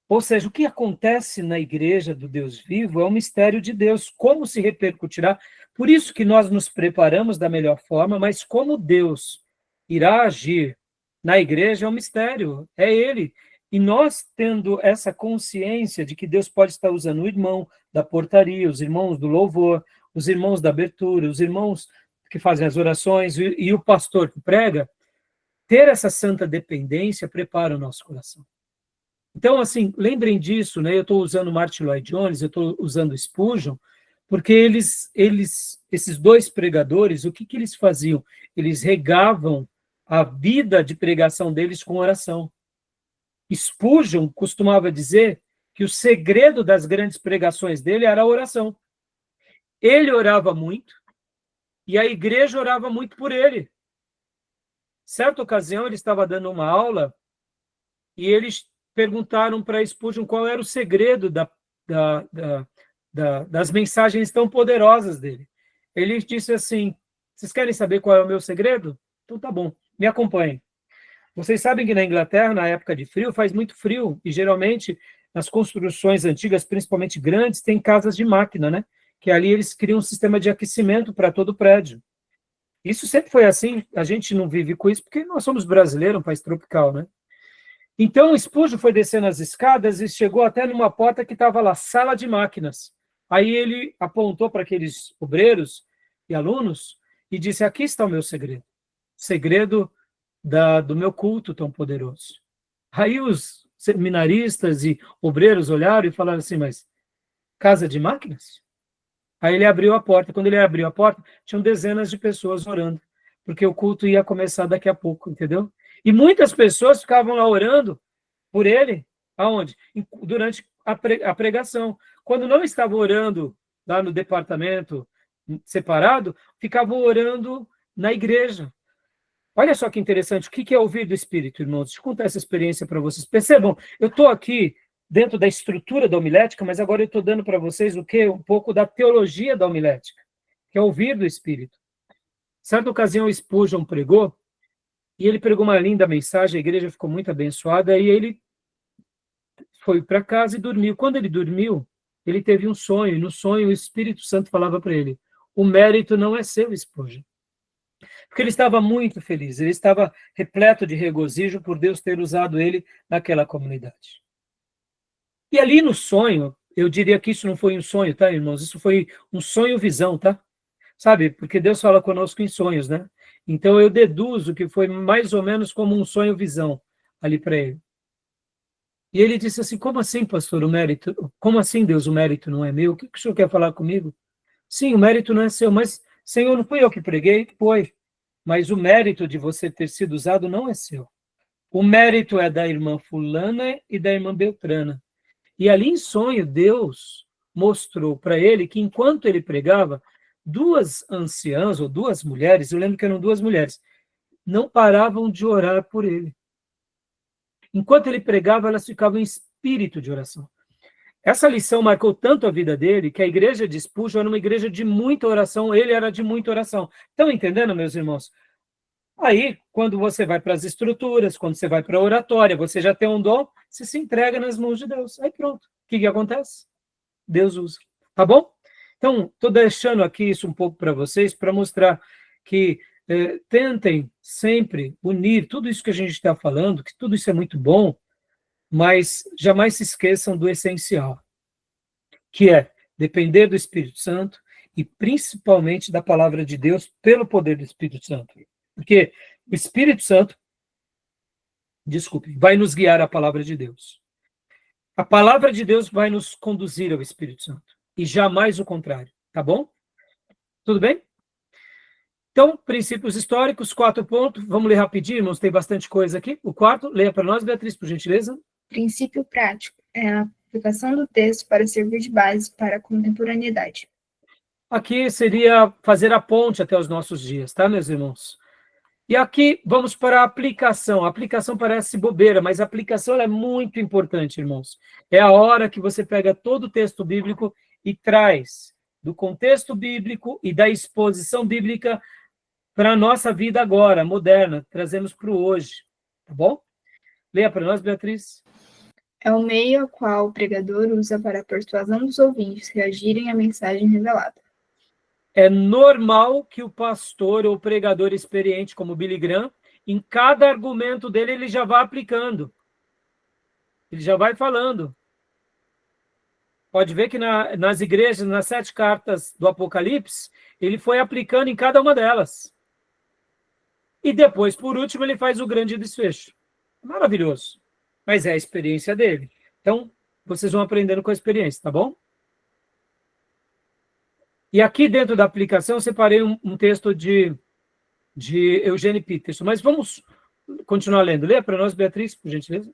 Ou seja, o que acontece na igreja do Deus vivo é um mistério de Deus. Como se repercutirá? Por isso que nós nos preparamos da melhor forma, mas como Deus irá agir na igreja é um mistério, é Ele. E nós tendo essa consciência de que Deus pode estar usando o irmão da portaria, os irmãos do louvor, os irmãos da abertura, os irmãos que fazem as orações e o pastor que prega, ter essa santa dependência prepara o nosso coração. Então, assim, lembrem disso, né? Eu estou usando Martin Lloyd Jones, eu estou usando Spurgeon, porque esses dois pregadores, o que eles faziam? Eles regavam a vida de pregação deles com oração. Spurgeon costumava dizer que o segredo das grandes pregações dele era a oração. Ele orava muito e a igreja orava muito por ele. Certa ocasião, ele estava dando uma aula e eles perguntaram para Spurgeon qual era o segredo das mensagens tão poderosas dele. Ele disse assim, vocês querem saber qual é o meu segredo? Então tá bom, me acompanhem. Vocês sabem que na Inglaterra, na época de frio, faz muito frio, e geralmente nas construções antigas, principalmente grandes, tem casas de máquina, né? Que ali eles criam um sistema de aquecimento para todo o prédio. Isso sempre foi assim, a gente não vive com isso, porque nós somos brasileiros, um país tropical, né? Então, Spurgeon foi descendo as escadas e chegou até numa porta que estava lá, sala de máquinas. Aí ele apontou para aqueles obreiros e alunos e disse, aqui está o meu segredo. Segredo do meu culto tão poderoso. Aí os seminaristas e obreiros olharam e falaram assim, mas casa de máquinas? Aí ele abriu a porta. Quando ele abriu a porta, tinham dezenas de pessoas orando, porque o culto ia começar daqui a pouco, entendeu? E muitas pessoas ficavam lá orando por ele, aonde? Durante a pregação. Quando não estavam orando lá no departamento separado, ficavam orando na igreja. Olha só que interessante, o que é ouvir do Espírito, irmãos? Deixa eu contar essa experiência para vocês. Percebam, eu estou aqui dentro da estrutura da homilética, mas agora eu estou dando para vocês o quê? Um pouco da teologia da homilética, que é ouvir do Espírito. Certa ocasião, o Spurgeon pregou, e ele pregou uma linda mensagem, a igreja ficou muito abençoada, e ele foi para casa e dormiu. Quando ele dormiu, ele teve um sonho, e no sonho o Espírito Santo falava para ele, o mérito não é seu, Spurgeon. Porque ele estava muito feliz, ele estava repleto de regozijo por Deus ter usado ele naquela comunidade. E ali no sonho, eu diria que isso não foi um sonho, tá, irmãos? Isso foi um sonho-visão, tá? Sabe, porque Deus fala conosco em sonhos, né? Então eu deduzo que foi mais ou menos como um sonho-visão ali para ele. E ele disse assim, como assim, pastor, o mérito? Como assim, Deus, o mérito não é meu? O que o senhor quer falar comigo? Sim, o mérito não é seu, mas, Senhor, não fui eu que preguei? Foi. Mas o mérito de você ter sido usado não é seu. O mérito é da irmã fulana e da irmã Beltrana. E ali em sonho, Deus mostrou para ele que enquanto ele pregava, duas anciãs, ou duas mulheres, eu lembro que eram duas mulheres, não paravam de orar por ele. Enquanto ele pregava, elas ficavam em espírito de oração. Essa lição marcou tanto a vida dele, que a igreja de Spurgeon era uma igreja de muita oração, ele era de muita oração. Estão entendendo, meus irmãos? Aí, quando você vai para as estruturas, quando você vai para a oratória, você já tem um dom, você se entrega nas mãos de Deus. Aí pronto. O que acontece? Deus usa. Tá bom? Então, estou deixando aqui isso um pouco para vocês, para mostrar que tentem sempre unir tudo isso que a gente está falando, que tudo isso é muito bom, mas jamais se esqueçam do essencial, que é depender do Espírito Santo e principalmente da palavra de Deus pelo poder do Espírito Santo. Porque o Espírito Santo, desculpe, vai nos guiar à palavra de Deus. A palavra de Deus vai nos conduzir ao Espírito Santo e jamais o contrário, tá bom? Tudo bem? Então, princípios históricos, 4 pontos. Vamos ler rapidinho, irmãos, tem bastante coisa aqui. O quarto, leia para nós, Beatriz, por gentileza. Princípio prático é a aplicação do texto para servir de base para a contemporaneidade. Aqui seria fazer a ponte até os nossos dias, tá, meus irmãos? E aqui vamos para a aplicação. A aplicação parece bobeira, mas a aplicação ela é muito importante, irmãos. É a hora que você pega todo o texto bíblico e traz do contexto bíblico e da exposição bíblica para a nossa vida agora, moderna, trazemos para o hoje, tá bom? Leia para nós, Beatriz. É o meio ao qual o pregador usa para a persuasão dos ouvintes reagirem à mensagem revelada. É normal que o pastor ou pregador experiente, como Billy Graham, em cada argumento dele, ele já vai aplicando. Ele já vai falando. Pode ver que nas igrejas, nas 7 cartas do Apocalipse, ele foi aplicando em cada uma delas. E depois, por último, ele faz o grande desfecho. Maravilhoso. Mas é a experiência dele. Então, vocês vão aprendendo com a experiência, tá bom? E aqui dentro da aplicação, eu separei um texto de Eugene Peterson. Mas vamos continuar lendo. Leia para nós, Beatriz, por gentileza.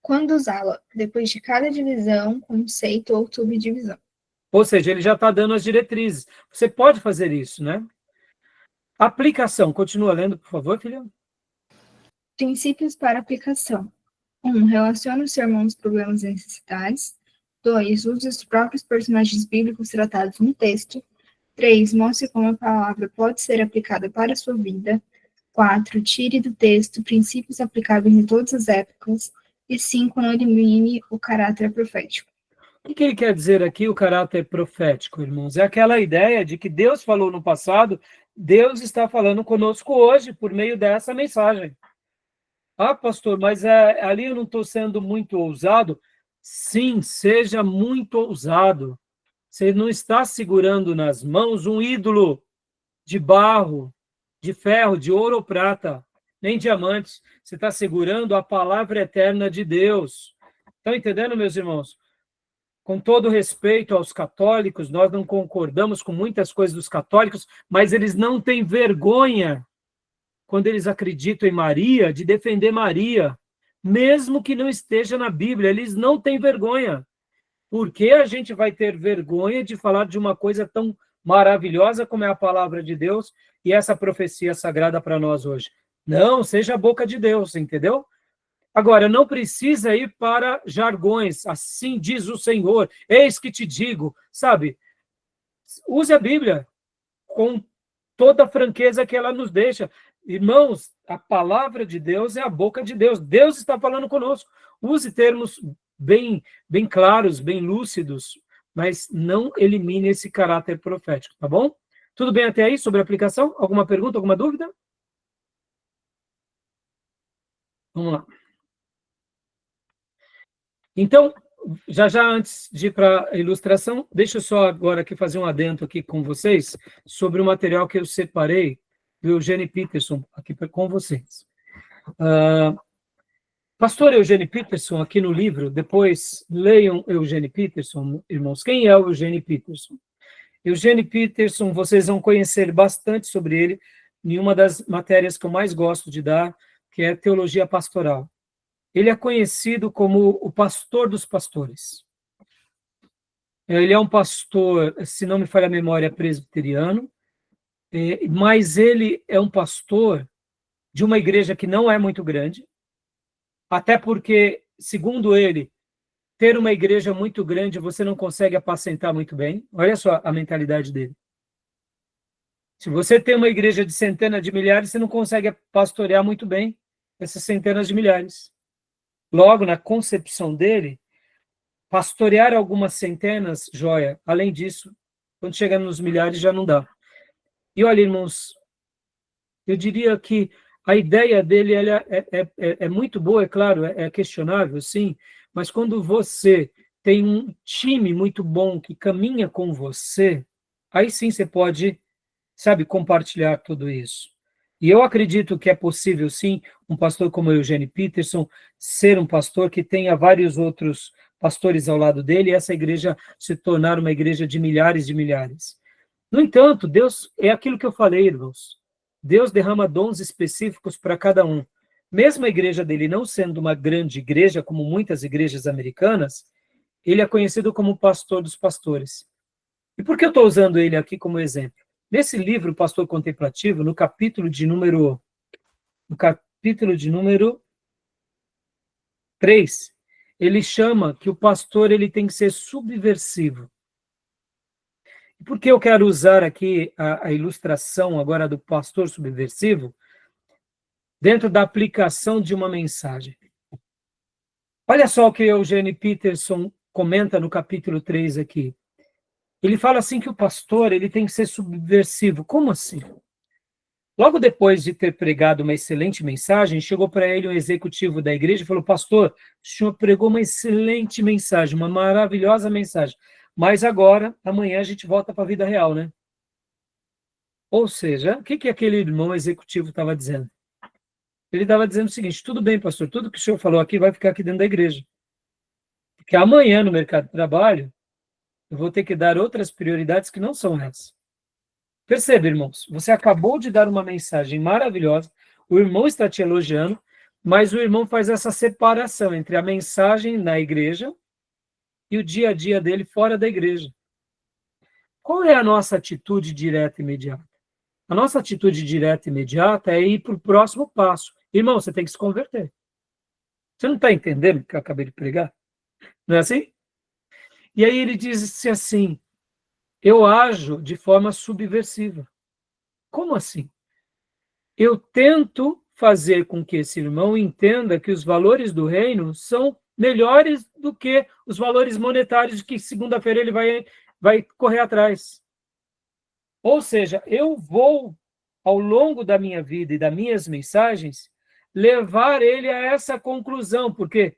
Quando usá-la, depois de cada divisão, conceito ou subdivisão. Ou seja, ele já está dando as diretrizes. Você pode fazer isso, né? Aplicação. Continua lendo, por favor, filha. Princípios para aplicação. 1. Relaciona o sermão aos problemas e necessidades. 2. Use os próprios personagens bíblicos tratados no texto. 3. Mostre como a palavra pode ser aplicada para a sua vida. 4. Tire do texto princípios aplicáveis em todas as épocas. E 5. Não elimine o caráter profético. O que ele quer dizer aqui, o caráter profético, irmãos? É aquela ideia de que Deus falou no passado, Deus está falando conosco hoje por meio dessa mensagem. Ah, pastor, mas ali eu não estou sendo muito ousado? Sim, seja muito ousado. Você não está segurando nas mãos um ídolo de barro, de ferro, de ouro ou prata, nem diamantes. Você está segurando a palavra eterna de Deus. Estão entendendo, meus irmãos? Com todo respeito aos católicos, nós não concordamos com muitas coisas dos católicos, mas eles não têm vergonha, quando eles acreditam em Maria, de defender Maria, mesmo que não esteja na Bíblia, eles não têm vergonha. Por que a gente vai ter vergonha de falar de uma coisa tão maravilhosa como é a palavra de Deus e essa profecia sagrada para nós hoje? Não, seja a boca de Deus, entendeu? Agora, não precisa ir para jargões, assim diz o Senhor, eis que te digo, sabe? Use a Bíblia com toda a franqueza que ela nos deixa. Irmãos, a palavra de Deus é a boca de Deus. Deus está falando conosco. Use termos bem claros, bem lúcidos, mas não elimine esse caráter profético, tá bom? Tudo bem até aí sobre a aplicação? Alguma pergunta, alguma dúvida? Vamos lá. Então, já antes de ir para a ilustração, deixa eu só agora aqui fazer um adendo aqui com vocês sobre o material que eu separei do Eugene Peterson aqui com vocês. Pastor Eugene Peterson, aqui no livro, depois leiam Eugene Peterson, irmãos. Quem é o Eugene Peterson? Eugene Peterson, vocês vão conhecer bastante sobre ele em uma das matérias que eu mais gosto de dar, que é Teologia Pastoral. Ele é conhecido como o pastor dos pastores. Ele é um pastor, se não me falha a memória, presbiteriano, mas ele é um pastor de uma igreja que não é muito grande, até porque, segundo ele, ter uma igreja muito grande você não consegue apacentar muito bem. Olha só a mentalidade dele. Se você tem uma igreja de centenas de milhares, você não consegue pastorear muito bem essas centenas de milhares. Logo, na concepção dele, pastorear algumas centenas, joia. Além disso, quando chega nos milhares, já não dá. E olha, irmãos, eu diria que A ideia dele é muito boa, é claro, é questionável, sim, mas quando você tem um time muito bom que caminha com você, aí sim você pode, sabe, compartilhar tudo isso. E eu acredito que é possível, sim, um pastor como o Eugene Peterson ser um pastor que tenha vários outros pastores ao lado dele e essa igreja se tornar uma igreja de milhares de milhares. No entanto, Deus, é aquilo que eu falei, irmãos, Deus derrama dons específicos para cada um. Mesmo a igreja dele não sendo uma grande igreja, como muitas igrejas americanas, ele é conhecido como o pastor dos pastores. E por que eu estou usando ele aqui como exemplo? Nesse livro, Pastor Contemplativo, no capítulo de número 3, ele chama que o pastor ele tem que ser subversivo. E por que eu quero usar aqui a ilustração agora do pastor subversivo dentro da aplicação de uma mensagem? Olha só o que Eugene Peterson comenta no capítulo 3 aqui. Ele fala assim que o pastor ele tem que ser subversivo. Como assim? Logo depois de ter pregado uma excelente mensagem, chegou para ele um executivo da igreja e falou: pastor, o senhor pregou uma excelente mensagem, uma maravilhosa mensagem, mas agora, amanhã a gente volta para a vida real, né? Ou seja, o que aquele irmão executivo estava dizendo? Ele estava dizendo o seguinte: tudo bem, pastor, tudo que o senhor falou aqui vai ficar aqui dentro da igreja. Porque amanhã, no mercado de trabalho, eu vou ter que dar outras prioridades que não são essas. Perceba, irmãos, você acabou de dar uma mensagem maravilhosa, o irmão está te elogiando, mas o irmão faz essa separação entre a mensagem na igreja e o dia a dia dele fora da igreja. Qual é a nossa atitude direta e imediata? A nossa atitude direta e imediata é ir para o próximo passo. Irmão, você tem que se converter. Você não está entendendo o que eu acabei de pregar? Não é assim? E aí ele diz assim: eu ajo de forma subversiva. Como assim? Eu tento fazer com que esse irmão entenda que os valores do reino são melhores do que os valores monetários que segunda-feira ele vai correr atrás. Ou seja, eu vou, ao longo da minha vida e das minhas mensagens, levar ele a essa conclusão, porque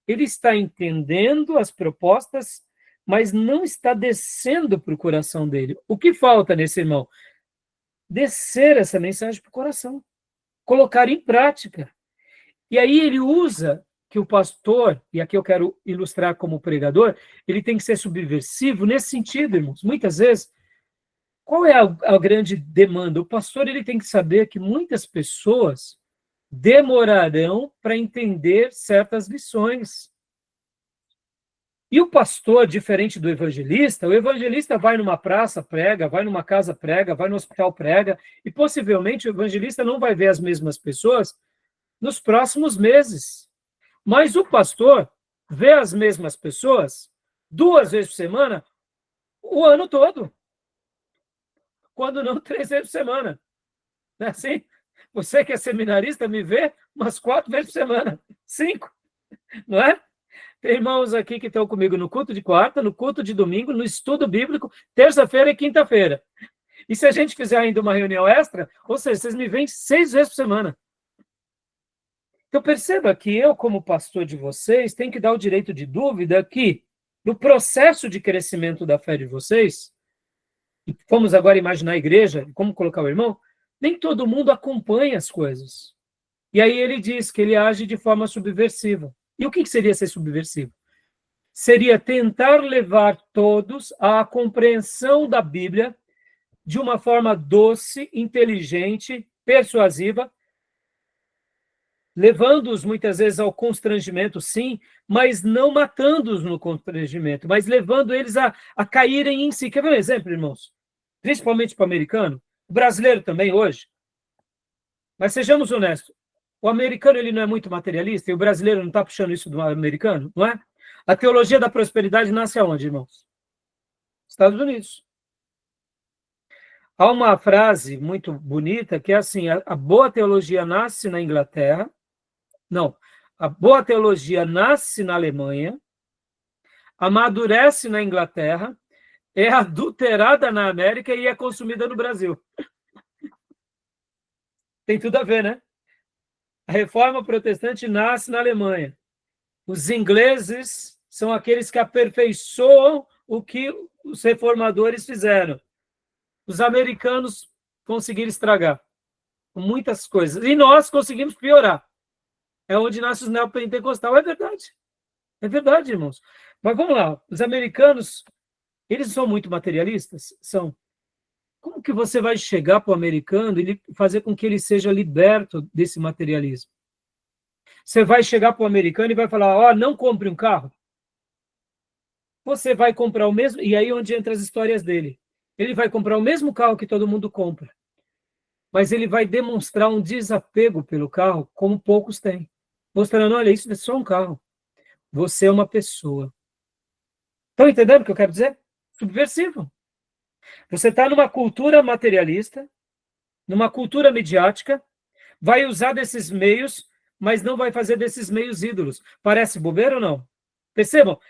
ele está entendendo as propostas, mas não está descendo para o coração dele. O que falta nesse irmão? Descer essa mensagem para o coração, colocar em prática. E aí ele usa que o pastor, e aqui eu quero ilustrar como pregador, ele tem que ser subversivo nesse sentido, irmãos. Muitas vezes, qual é a grande demanda? O pastor ele tem que saber que muitas pessoas demorarão para entender certas lições. E o pastor, diferente do evangelista, o evangelista vai numa praça, prega, vai numa casa, prega, vai no hospital, prega, e possivelmente o evangelista não vai ver as mesmas pessoas nos próximos meses. Mas o pastor vê as mesmas pessoas 2 vezes por semana o ano todo. Quando não 3 vezes por semana. Não é assim? Você que é seminarista me vê umas 4 vezes por semana. 5, não é? Tem irmãos aqui que estão comigo no culto de quarta, no culto de domingo, no estudo bíblico, terça-feira e quinta-feira. E se a gente fizer ainda uma reunião extra, ou seja, vocês me veem 6 vezes por semana. Então perceba que eu, como pastor de vocês, tenho que dar o direito de dúvida que, no processo de crescimento da fé de vocês, e vamos agora imaginar a igreja, como colocar o irmão, nem todo mundo acompanha as coisas. E aí ele diz que ele age de forma subversiva. E o que seria ser subversivo? Seria tentar levar todos à compreensão da Bíblia de uma forma doce, inteligente, persuasiva, levando-os muitas vezes ao constrangimento, sim, mas não matando-os no constrangimento, mas levando eles a caírem em si. Quer ver um exemplo, irmãos? Principalmente para o americano, o brasileiro também hoje. Mas sejamos honestos, o americano ele não é muito materialista e o brasileiro não está puxando isso do americano, não é? A teologia da prosperidade nasce aonde, irmãos? Estados Unidos. Há uma frase muito bonita que é assim: a boa teologia nasce na Inglaterra. Não, a boa teologia nasce na Alemanha, amadurece na Inglaterra, é adulterada na América e é consumida no Brasil. Tem tudo a ver, né? A reforma protestante nasce na Alemanha. Os ingleses são aqueles que aperfeiçoam o que os reformadores fizeram. Os americanos conseguiram estragar muitas coisas. E nós conseguimos piorar. É onde nasce os neopentecostais. É verdade. É verdade, irmãos. Mas vamos lá. Os americanos, eles são muito materialistas? São. Como que você vai chegar para o americano e fazer com que ele seja liberto desse materialismo? Você vai chegar para o americano e vai falar, ó, não compre um carro. Você vai comprar o mesmo... E aí onde entra as histórias dele. Ele vai comprar o mesmo carro que todo mundo compra. Mas ele vai demonstrar um desapego pelo carro como poucos têm. Mostrando, olha, isso é só um carro. Você é uma pessoa. Estão entendendo o que eu quero dizer? Subversivo. Você está numa cultura materialista, numa cultura midiática, vai usar desses meios, mas não vai fazer desses meios ídolos. Parece bobeira ou não? Percebam?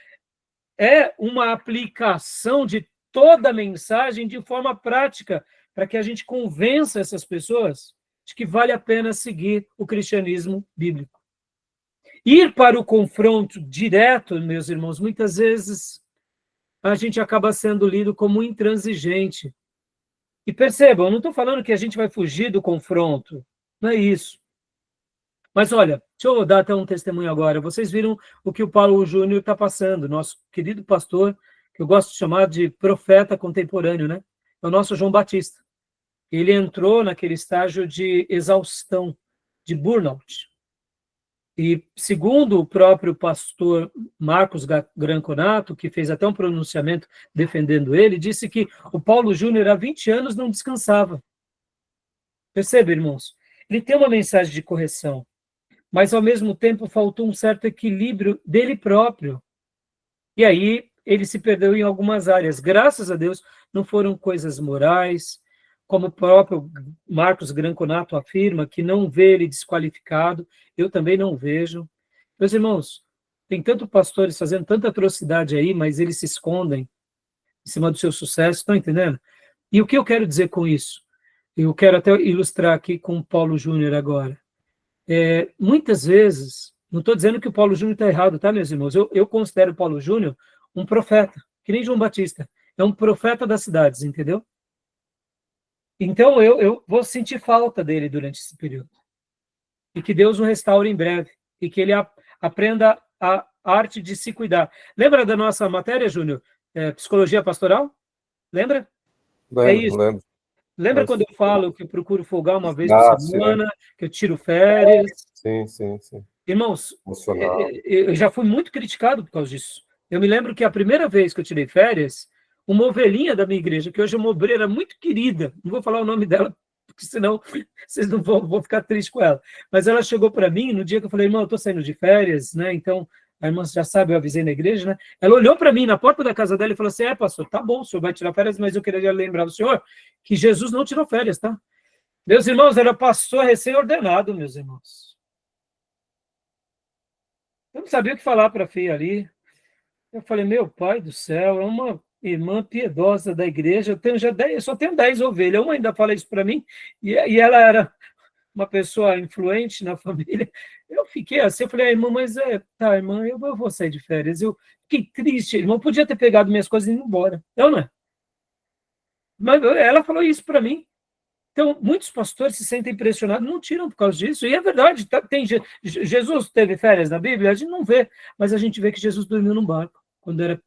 É uma aplicação de toda a mensagem de forma prática, para que a gente convença essas pessoas de que vale a pena seguir o cristianismo bíblico. Ir para o confronto direto, meus irmãos, muitas vezes a gente acaba sendo lido como intransigente. E percebam, eu não estou falando que a gente vai fugir do confronto, não é isso. Mas olha, deixa eu dar até um testemunho agora. Vocês viram o que o Paulo Júnior está passando, nosso querido pastor, que eu gosto de chamar de profeta contemporâneo, né? É o nosso João Batista. Ele entrou naquele estágio de exaustão, de burnout. E segundo o próprio pastor Marcos Granconato, que fez até um pronunciamento defendendo ele, disse que o Paulo Júnior há 20 anos não descansava. Percebe, irmãos? Ele tem uma mensagem de correção, mas ao mesmo tempo faltou um certo equilíbrio dele próprio. E aí ele se perdeu em algumas áreas. Graças a Deus, não foram coisas morais, como o próprio Marcos Granconato afirma, que não vê ele desqualificado, eu também não vejo. Meus irmãos, tem tanto pastores fazendo tanta atrocidade aí, mas eles se escondem em cima do seu sucesso, estão entendendo? E o que eu quero dizer com isso? Eu quero até ilustrar aqui com o Paulo Júnior agora. Muitas vezes, não estou dizendo que o Paulo Júnior está errado, tá, meus irmãos? Eu considero o Paulo Júnior um profeta, que nem João Batista. É um profeta das cidades, entendeu? Então, eu vou sentir falta dele durante esse período. E que Deus o restaure em breve. E que ele aprenda a arte de se cuidar. Lembra da nossa matéria, Júnior? Psicologia pastoral? Lembra? Lembro. Lembra quando eu falo que eu procuro folgar uma vez por semana, que eu tiro férias? Sim. Irmãos, eu já fui muito criticado por causa disso. Eu me lembro que a primeira vez que eu tirei férias, uma ovelhinha da minha igreja, que hoje é uma obreira muito querida, não vou falar o nome dela, porque senão vocês não vão ficar tristes com ela, mas ela chegou para mim no dia que eu falei, irmão, eu estou saindo de férias, né? Então, a irmã já sabe, eu avisei na igreja, né? Ela olhou para mim na porta da casa dela e falou assim, pastor, tá bom, o senhor vai tirar férias, mas eu queria lembrar o senhor que Jesus não tirou férias, tá? Meus irmãos, era pastor recém-ordenado, meus irmãos. Eu não sabia o que falar para a filha ali. Eu falei, meu pai do céu, é uma irmã piedosa da igreja, eu só tenho 10 ovelhas, uma ainda fala isso para mim, e ela era uma pessoa influente na família. Eu fiquei assim, eu falei, irmã, mas tá, irmã, eu vou sair de férias. Eu fiquei triste, irmão, podia ter pegado minhas coisas e ido embora. Não é? Mas ela falou isso para mim. Então, muitos pastores se sentem pressionados, não tiram por causa disso. E é verdade, Jesus teve férias na Bíblia? A gente não vê, mas a gente vê que Jesus dormiu num barco, quando era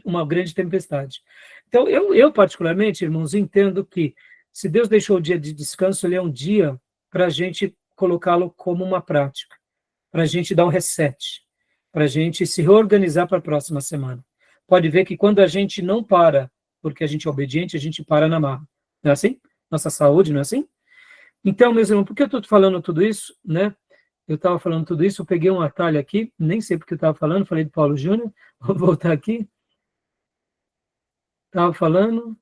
uma grande tempestade. Então, eu particularmente, irmãos, entendo que se Deus deixou o dia de descanso, ele é um dia para a gente colocá-lo como uma prática, para a gente dar um reset, para a gente se reorganizar para a próxima semana. Pode ver que quando a gente não para, porque a gente é obediente, a gente para na marra. Não é assim? Nossa saúde, não é assim? Então, meus irmãos, por que eu estou falando tudo isso, né? Eu estava falando tudo isso, eu peguei um atalho aqui, nem sei porque eu estava falando, falei do Paulo Júnior, vou voltar aqui. Estava falando...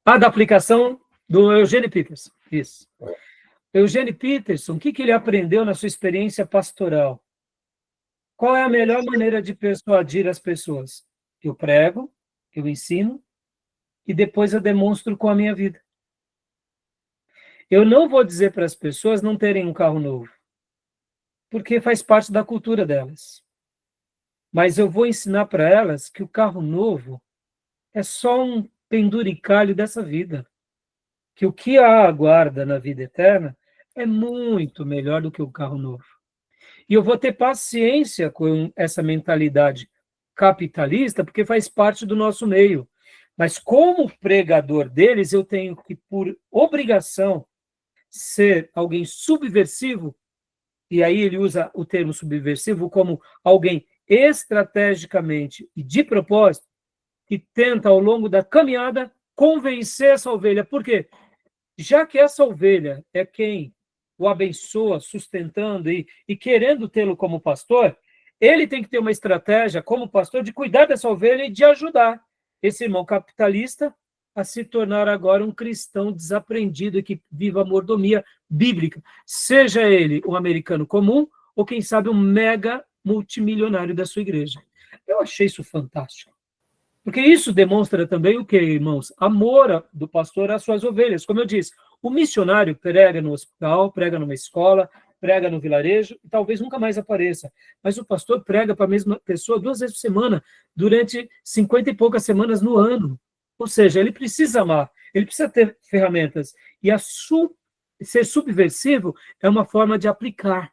da aplicação do Eugene Peterson. Isso. Eugene Peterson, o que ele aprendeu na sua experiência pastoral? Qual é a melhor maneira de persuadir as pessoas? Eu prego, eu ensino, e depois eu demonstro com a minha vida. Eu não vou dizer para as pessoas não terem um carro novo, porque faz parte da cultura delas. Mas eu vou ensinar para elas que o carro novo é só um penduricalho dessa vida. Que o que a aguarda na vida eterna é muito melhor do que o carro novo. E eu vou ter paciência com essa mentalidade capitalista, porque faz parte do nosso meio. Mas como pregador deles, eu tenho que, por obrigação, ser alguém subversivo, e aí ele usa o termo subversivo como alguém estrategicamente e de propósito, que tenta, ao longo da caminhada, convencer essa ovelha. Por quê? Já que essa ovelha é quem o abençoa, sustentando e querendo tê-lo como pastor, ele tem que ter uma estratégia, como pastor, de cuidar dessa ovelha e de ajudar esse irmão capitalista a se tornar agora um cristão desaprendido e que viva a mordomia bíblica, seja ele um americano comum ou, quem sabe, um mega multimilionário da sua igreja. Eu achei isso fantástico. Porque isso demonstra também o que, irmãos? Amor do pastor às suas ovelhas. Como eu disse, o missionário prega no hospital, prega numa escola, prega no vilarejo, e talvez nunca mais apareça. Mas o pastor prega para a mesma pessoa 2 vezes por semana, durante 50 e poucas semanas no ano. Ou seja, ele precisa amar, ele precisa ter ferramentas. E ser subversivo é uma forma de aplicar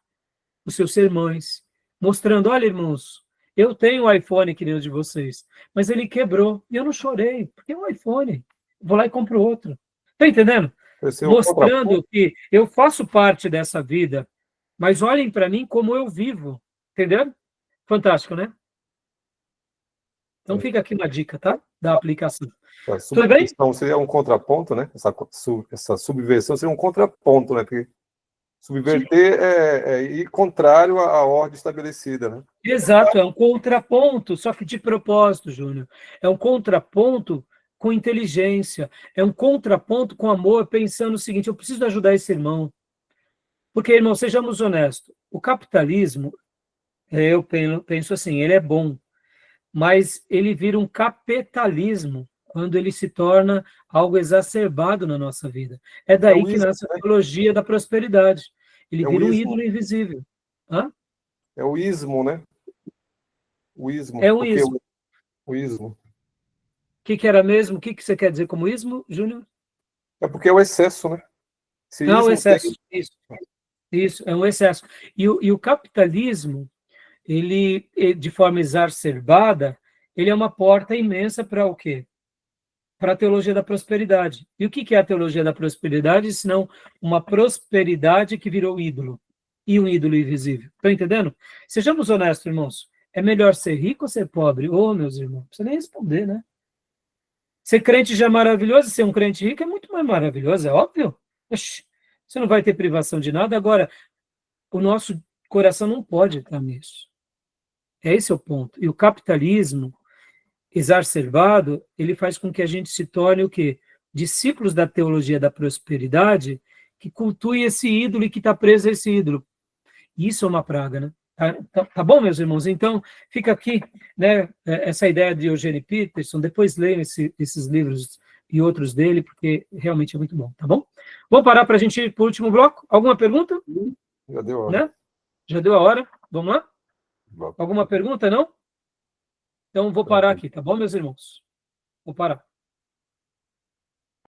os seus sermões, mostrando, olha, irmãos, eu tenho um iPhone que nem o de vocês, mas ele quebrou, e eu não chorei, porque é um iPhone. Vou lá e compro outro. Está entendendo? Mostrando que eu faço parte dessa vida, mas olhem para mim como eu vivo. Entendeu? Fantástico, né? Então fica aqui uma dica, tá? Da aplicação. Tudo bem? Então seria um contraponto, né? Essa subversão seria um contraponto, né? Porque subverter é ir contrário à ordem estabelecida, né? Exato, é um contraponto, só que de propósito, Júnior. É um contraponto com inteligência, é um contraponto com amor, pensando o seguinte, eu preciso ajudar esse irmão. Porque, irmão, sejamos honestos, o capitalismo, eu penso assim, ele é bom, mas ele vira um capitalismo quando ele se torna algo exacerbado na nossa vida. É daí que nasce a teologia da prosperidade. Ele vira um ídolo invisível. Hã? É o ismo, né? O ismo. É o ismo. O ismo. O que era mesmo? O que você quer dizer como ismo, Júnior? É porque é o excesso, né? Não, o excesso. Isso, é um excesso. E o capitalismo, ele, de forma exacerbada, ele é uma porta imensa para o quê? Para a teologia da prosperidade. E o que é a teologia da prosperidade, senão uma prosperidade que virou ídolo, e um ídolo invisível. Estão entendendo? Sejamos honestos, irmãos. É melhor ser rico ou ser pobre? Ô, meus irmãos, não precisa nem responder, né? Ser crente já é maravilhoso, ser um crente rico é muito mais maravilhoso, é óbvio. Oxi, você não vai ter privação de nada. Agora, o nosso coração não pode estar nisso. Esse é o ponto. E o capitalismo exacerbado, ele faz com que a gente se torne o quê? Discípulos da teologia da prosperidade, que cultue esse ídolo e que está preso a esse ídolo. Isso é uma praga, né? Tá bom, meus irmãos? Então, fica aqui, né, essa ideia de Eugene Peterson, depois leiam esses livros e outros dele, porque realmente é muito bom, tá bom? Vamos parar para a gente ir para o último bloco? Alguma pergunta? Já deu a hora. Né? Já deu a hora? Vamos lá? Alguma pergunta, não? Então, vou parar aqui, tá bom, meus irmãos? Vou parar.